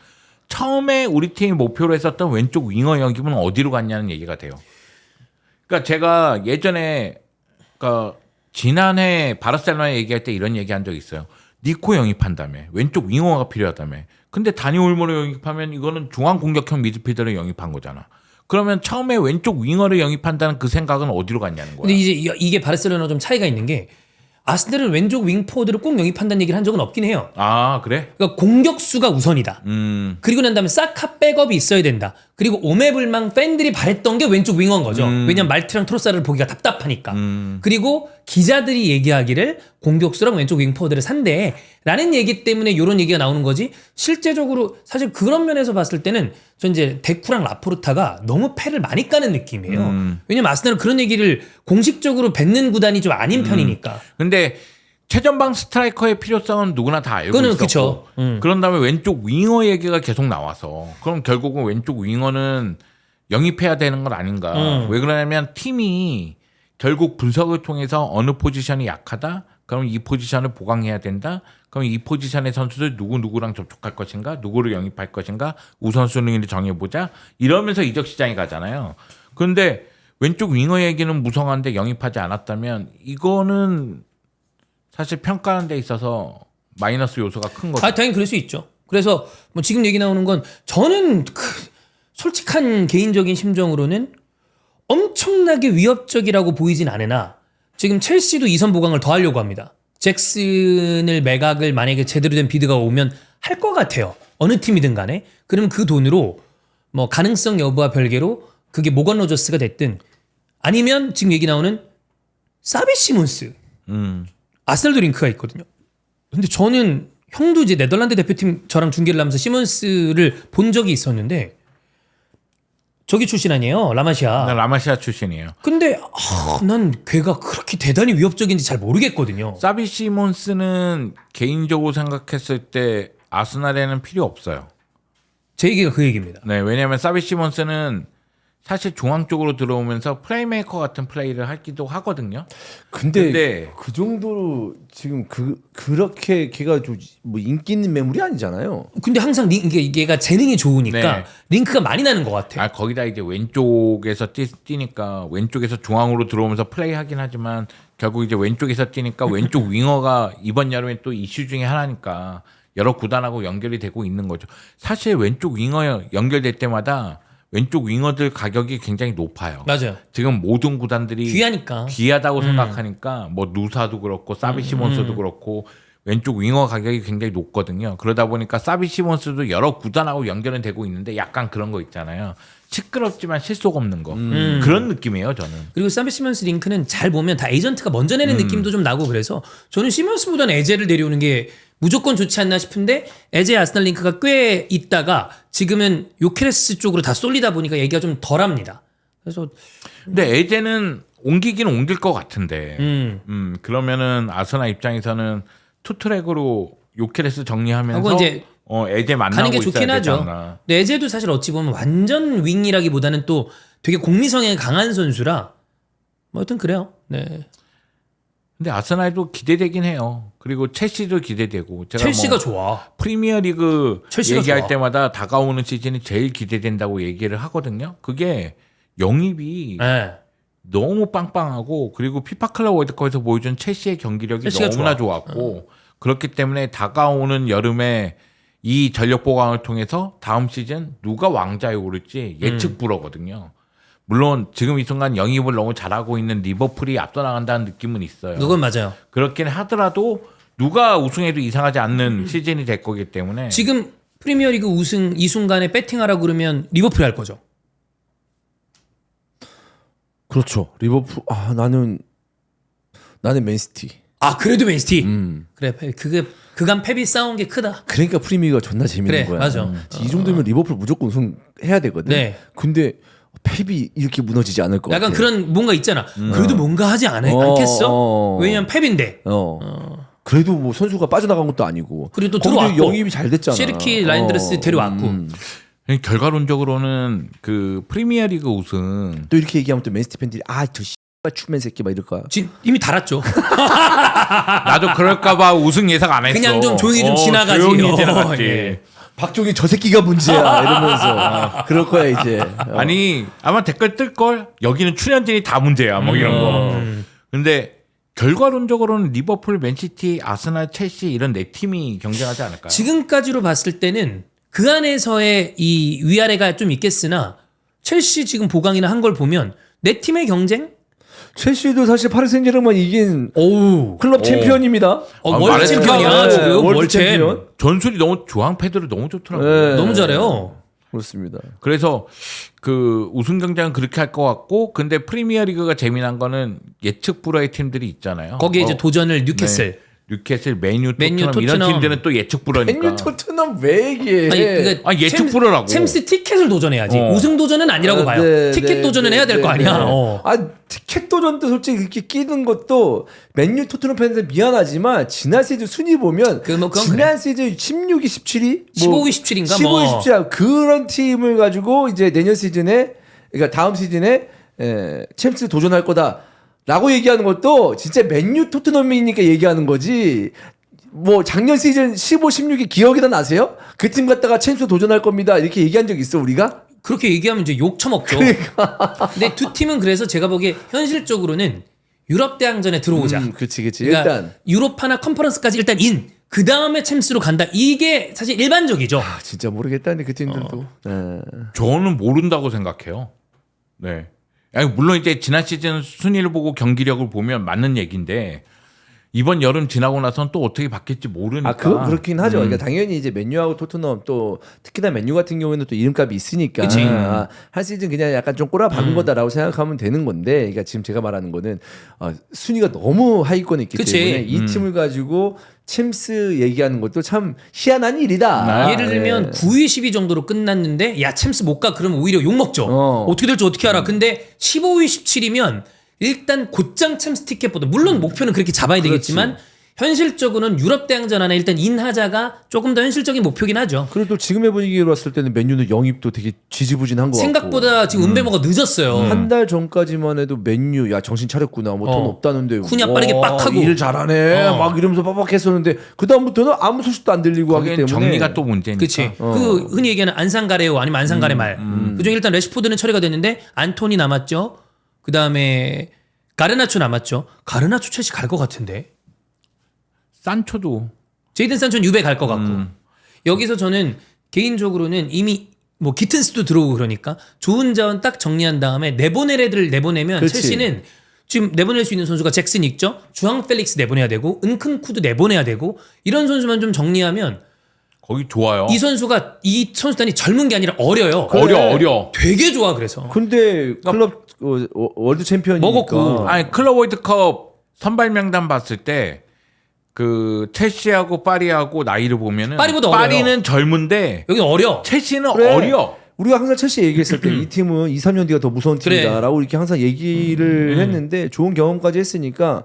처음에 우리 팀이 목표로 했었던 왼쪽 윙어 영입은 어디로 갔냐는 얘기가 돼요. 그러니까 제가 예전에 그러니까 지난해 바르셀로나 얘기할 때 이런 얘기한 적이 있어요. 니코 영입한다며. 왼쪽 윙어가 필요하다며. 근데 다니 올모를 영입하면 이거는 중앙 공격형 미드필더를 영입한 거잖아. 그러면 처음에 왼쪽 윙어를 영입한다는 그 생각은 어디로 갔냐는 거야.
근데 이제 이게 바르셀로나 좀 차이가 있는 게 아스날은 왼쪽 윙포드를 꼭 영입한다는 얘기를 한 적은 없긴 해요.
아 그래?
그러니까 공격수가 우선이다. 그리고 난 다음에 사카 백업이 있어야 된다. 그리고 오메불망 팬들이 바랬던 게 왼쪽 윙어인 거죠. 왜냐면 말트랑 트로사를 보기가 답답하니까. 그리고 기자들이 얘기하기를 공격수랑 왼쪽 윙포드를 산대 라는 얘기 때문에 이런 얘기가 나오는 거지. 실제적으로 사실 그런 면에서 봤을 때는 전 이제 데쿠랑 라포르타가 너무 패를 많이 까는 느낌이에요. 왜냐면 아스날은 그런 얘기를 공식적으로 뱉는 구단이 좀 아닌 편이니까.
근데 최전방 스트라이커의 필요성은 누구나 다 알고
그거는
있었고
그쵸.
그런 다음에 왼쪽 윙어 얘기가 계속 나와서 그럼 결국은 왼쪽 윙어는 영입해야 되는 건 아닌가. 왜 그러냐면 팀이 결국 분석을 통해서 어느 포지션이 약하다. 그럼 이 포지션을 보강해야 된다. 그럼 이 포지션의 선수들 누구랑 접촉할 것인가? 누구를 영입할 것인가? 우선순위를 정해보자. 이러면서 이적 시장이 가잖아요. 그런데 왼쪽 윙어 얘기는 무성한데 영입하지 않았다면 이거는 사실 평가하는 데 있어서 마이너스 요소가 큰 거죠.
당연히 그럴 수 있죠. 그래서 뭐 지금 얘기 나오는 건 저는 솔직한 개인적인 심정으로는 엄청나게 위협적이라고 보이진 않으나 지금 첼시도 이선 보강을 더 하려고 합니다. 잭슨을 매각을 만약에 제대로 된 비드가 오면 할 것 같아요. 어느 팀이든 간에. 그러면 그 돈으로 뭐 가능성 여부와 별개로 그게 모건 로저스가 됐든 아니면 지금 얘기 나오는 사비 시몬스. 아스날도 링크가 있거든요. 근데 저는 형도 이제 네덜란드 대표팀 저랑 중계를 하면서 시몬스를 본 적이 있었는데 저기 출신 아니에요? 라마시아.
난 라마시아 출신이에요.
근데 난 걔가 그렇게 대단히 위협적인지 잘 모르겠거든요.
사비 시몬스는 개인적으로 생각했을 때 아스날에는 필요 없어요.
제 얘기가 그 얘기입니다.
네, 왜냐하면 사비 시몬스는 사실 중앙 쪽으로 들어오면서 플레이메이커 같은 플레이를 하기도 하거든요.
근데 그 정도로 지금 그렇게 걔가 뭐 인기 있는 매물이 아니잖아요.
근데 항상 얘가 재능이 좋으니까
네.
링크가 많이 나는 것 같아.
거기다 이제 왼쪽에서 뛰니까 왼쪽에서 중앙으로 들어오면서 플레이하긴 하지만 결국 이제 왼쪽에서 뛰니까 왼쪽 윙어가 이번 여름에 또 이슈 중에 하나니까 여러 구단하고 연결이 되고 있는 거죠. 사실 왼쪽 윙어 연결될 때마다 왼쪽 윙어들 가격이 굉장히 높아요.
맞아요.
지금 모든 구단들이
귀하니까.
귀하다고 생각하니까 뭐 누사도 그렇고 사비 시몬스도 그렇고 왼쪽 윙어 가격이 굉장히 높거든요. 그러다 보니까 사비 시몬스도 여러 구단하고 연결은 되고 있는데 약간 그런 거 있잖아요. 시끄럽지만 실속 없는 거. 그런 느낌이에요, 저는.
그리고 사비 시몬스 링크는 잘 보면 다 에이전트가 먼저 내는 느낌도 좀 나고 그래서 저는 시몬스보다는 에제를 데려오는 게 무조건 좋지 않나 싶은데 에제 아스날 링크가 꽤 있다가 지금은 요케레스 쪽으로 다 쏠리다 보니까 얘기가 좀 덜합니다. 그래서
근데 에제는 옮기긴 옮길 것 같은데. 그러면은 아스날 입장에서는 투트랙으로 요케레스 정리하면서
하고 이제
에제 만나고
가는 게
있어야
좋긴
되지
하죠.
않나.
근데 에제도 사실 어찌 보면 완전 윙이라기보다는 또 되게 공리성에 강한 선수라 뭐 하여튼 그래요. 네.
근데 아스날도 기대되긴 해요. 그리고 첼시도 기대되고. 제가
첼시가
뭐
좋아.
프리미어리그
첼시가
얘기할
좋아.
때마다 다가오는 시즌이 제일 기대된다고 얘기를 하거든요. 그게 영입이
네.
너무 빵빵하고 그리고 피파 클럽 월드컵에서 보여준 첼시의 경기력이
첼시가
너무나
좋아.
좋았고 그렇기 때문에 다가오는 여름에 이 전력 보강을 통해서 다음 시즌 누가 왕자에 오를지 예측 불허거든요. 물론 지금 이 순간 영입을 너무 잘하고 있는 리버풀이 앞서 나간다는 느낌은 있어요.
그건 맞아요.
그렇긴 하더라도 누가 우승해도 이상하지 않는 시즌이 될 거기 때문에
지금 프리미어리그 우승 이 순간에 배팅하라고 그러면 리버풀이 할 거죠.
그렇죠. 리버풀 나는 맨시티.
아 그래도 맨시티.
음.
그래 그간 펩이 싸운 게 크다.
그러니까 프리미어가 존나 재밌는
그래,
거야.
맞아.
이 정도면 리버풀 무조건 우승해야 되거든.
네.
근데 펩이 이렇게 무너지지 않을 것
약간
같아.
그런 뭔가 있잖아. 그래도 뭔가 하지 않겠어? 왜냐면 펩인데.
그래도 뭐 선수가 빠져나간 것도 아니고.
그리고 또
거기도
들어왔고.
영입이 잘 됐잖아.
시르키 라인드레스 데려왔고.
결과론적으로는 그 프리미어리그 우승
또 이렇게 얘기하면 또 맨시티 팬들이 저 씨발 추맨 새끼 막 이럴 거야.
이미 달았죠.
나도 그럴까봐 우승 예상 안 했어.
그냥 좀 조용히 좀 지나가지.
조용히 지나갔지.
예.
박종희 저 새끼가 문제야 이러면서 그럴 거야 이제.
아니 아마 댓글 뜰 걸 여기는 출연진이 다 문제야 뭐 이런 거. 근데 결과론적으로는 리버풀, 맨시티, 아스날, 첼시 이런 네 팀이 경쟁하지 않을까요?
지금까지로 봤을 때는 그 안에서의 이 위아래가 좀 있겠으나 첼시 지금 보강이나 한 걸 보면 네 팀의 경쟁?
첼시도 사실 파리 생제르맹 이긴
오우.
클럽 챔피언입니다.
월드
말했죠.
챔피언이야 지금
월드
월드 챔.
챔피언.
전술이 너무 조항 패드를 너무 좋더라고요.
네.
너무 잘해요.
그렇습니다.
그래서 그 우승 경쟁은 그렇게 할 것 같고 근데 프리미어리그가 재미난 거는 예측 불허의 팀들이 있잖아요.
거기에 이제 도전을 뉴캐슬.
네. 뉴캐슬, 맨유,
맨유,
토트넘 이런
토트넘.
팀들은 또 예측 불허니까.
맨유 토트넘 왜 얘기해?
그러니까
예측 불허라고.
챔스 티켓을 도전해야지.
어.
우승 도전은 아니라고 봐요. 티켓 도전은 해야 될 거 아니야.
티켓 도전도 솔직히 이렇게 끼는 것도 맨유 토트넘 팬들 미안하지만 지난 시즌 순위 보면
그건
지난 시즌 16위, 17위,
15위, 17위인가
15위, 17위 그런 팀을 가지고 이제 내년 시즌에 그러니까 다음 시즌에 챔스 도전할 거다. 라고 얘기하는 것도 진짜 맨유 토트넘이니까 얘기하는 거지. 뭐 작년 시즌 15, 16위 기억이 다 나세요? 그 팀 갖다가 챔스 도전할 겁니다. 이렇게 얘기한 적 있어 우리가?
그렇게 얘기하면 이제 욕 처먹죠. 근데 두 팀은 그래서 제가 보기에 현실적으로는 유럽 대항전에 들어오자.
그렇지.
그러니까
일단
유로파나 컨퍼런스까지 일단 그 다음에 챔스로 간다. 이게 사실 일반적이죠.
진짜 모르겠다는데 그 팀들도.
저는 모른다고 생각해요. 네. 아니, 물론 이제 지난 시즌 순위를 보고 경기력을 보면 맞는 얘기인데 이번 여름 지나고 나선 또 어떻게 바뀔지 모르니까.
그렇긴 하죠. 그러니까 당연히 이제 맨유하고 토트넘 또 특히나 맨유 같은 경우에는 또 이름값이 있으니까 한 시즌 그냥 약간 좀 꼬라박은 거다라고 생각하면 되는 건데, 그러니까 지금 제가 말하는 거는 순위가 너무 하위권에 있기 때문에 이 팀을 가지고 챔스 얘기하는 것도 참 희한한 일이다.
예를 들면 9위, 10위 정도로 끝났는데 야 챔스 못 가 그러면 오히려 욕 먹죠. 어떻게 될지 어떻게 알아. 근데 15위, 17위면 일단 곧장 챔스 티켓보다 물론 목표는 그렇게 잡아야 되겠지만 현실적으로는 유럽 대항전 안에 일단 인하자가 조금 더 현실적인 목표긴 하죠.
그리고 또 지금의 분위기로 봤을 때는 맨유는 영입도 되게 지지부진한 것 같고.
생각보다 지금 은배모가 늦었어요.
한 달 전까지만 해도 맨유 야 정신 차렸구나 뭐 돈 없다는데
쿠냐 빠르게 빡 하고.
일 잘하네 막 이러면서 빡빡 했었는데 그 다음부터는 아무 소식도 안 들리고 하기
거기엔
때문에
정리가 또 문제니까.
그치. 그 흔히 얘기하는 안산가레오 아니면 안산가레 말. 그중에 일단 레시포드는 처리가 됐는데 안토니 남았죠. 그 다음에 가르나초 남았죠. 가르나초 첼시 갈 것 같은데.
산초도
제이든 산초는 유배 갈 것 같고. 여기서 저는 개인적으로는 이미 뭐 기튼스도 들어오고 그러니까 좋은 자원 딱 정리한 다음에 내보낼 애들 내보내면
그렇지.
첼시는 지금 내보낼 수 있는 선수가 잭슨 있죠. 주앙 펠릭스 내보내야 되고 은큰쿠도 내보내야 되고 이런 선수만 좀 정리하면
거기 좋아요.
이 선수가 이 선수단이 젊은 게 아니라 어려요.
어려.
되게 좋아 그래서.
근데 클럽 월드 챔피언이니까
먹었고.
아니 클럽 월드컵 선발 명단 봤을 때 그 첼시하고 파리하고 나이를 보면은
파리보다 어려요.
파리는 젊은데
여기 어려.
첼시는
그래.
어려.
우리가 항상 첼시 얘기했을 때 이 팀은 2, 3년 뒤가 더 무서운
그래.
팀이다라고 이렇게 항상 얘기를 했는데 좋은 경험까지 했으니까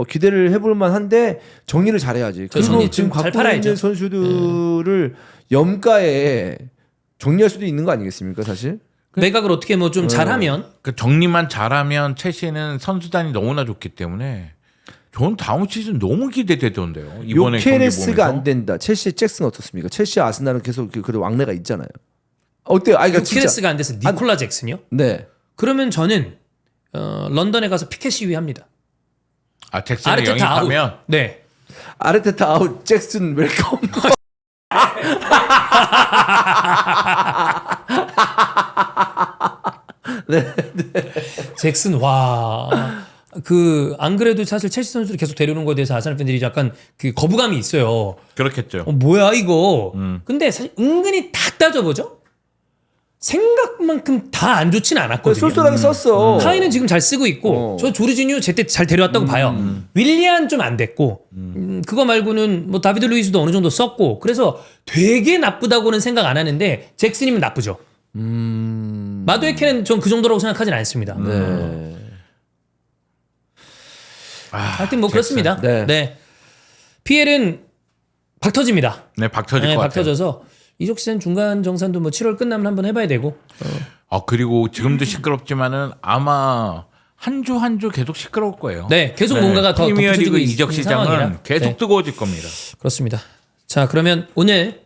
기대를 해볼 만한데 정리를 잘해야지.
저
그리고
정리
지금
좀 잘
갖고
팔아야죠.
있는 선수들을 염가에 정리할 수도 있는 거 아니겠습니까, 사실?
매각을 어떻게 뭐 좀 잘하면
그 정리만 잘하면 첼시는 선수단이 너무나 좋기 때문에 전 다음 시즌 너무 기대되던데요. 이번에
요케레스가
경기
안
보면서.
된다. 첼시 잭슨 어떻습니까? 첼시 아스날은 계속 그 왕래가 있잖아요. 어때요? 아니, 그러니까 진짜.
키레스가 안 돼서 니콜라 잭슨이요?
네.
그러면 저는 런던에 가서 피켓 시위합니다.
아 잭슨을
아르테타 아웃.
영입하면
네.
아르테타 아웃, 잭슨 웰컴.
잭슨 와. 그 안 그래도 사실 첼시 선수를 계속 데려오는 거에 대해서 아스날 팬들이 약간 그 거부감이 있어요.
그렇겠죠.
뭐야 이거. 근데 사실 은근히 다 따져보죠. 생각만큼 다 안 좋진 않았거든요.
쏠쏠하게 썼어.
카이는 지금 잘 쓰고 있고 저 조르지뉴 제때 잘 데려왔다고 봐요. 윌리안 좀 안 됐고 그거 말고는 뭐 다비드 루이스도 어느 정도 썼고 그래서 되게 나쁘다고는 생각 안 하는데 잭슨이면 나쁘죠. 마두에케는 전 그 정도라고 생각하진 않습니다.
네.
하여튼 뭐
잭슨.
그렇습니다.
네.
네. PL은 박 터집니다.
네, 박 터질
네,
것
박
같아요.
터져서 이적 시즌 중간 정산도 뭐 7월 끝나면 한번 해봐야 되고.
그리고 지금도 시끄럽지만은 아마 한 주 한 주 계속 시끄러울 거예요.
네, 계속 뭔가가 더
프리미어리그
덮쳐지고
이적
있는
시장은
상황이라.
계속
네,
뜨거워질 겁니다.
그렇습니다. 자, 그러면 오늘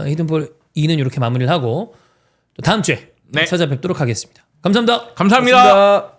히든볼 2는 이렇게 마무리를 하고 또 다음 주에
네.
찾아뵙도록 하겠습니다. 감사합니다.
감사합니다.
감사합니다.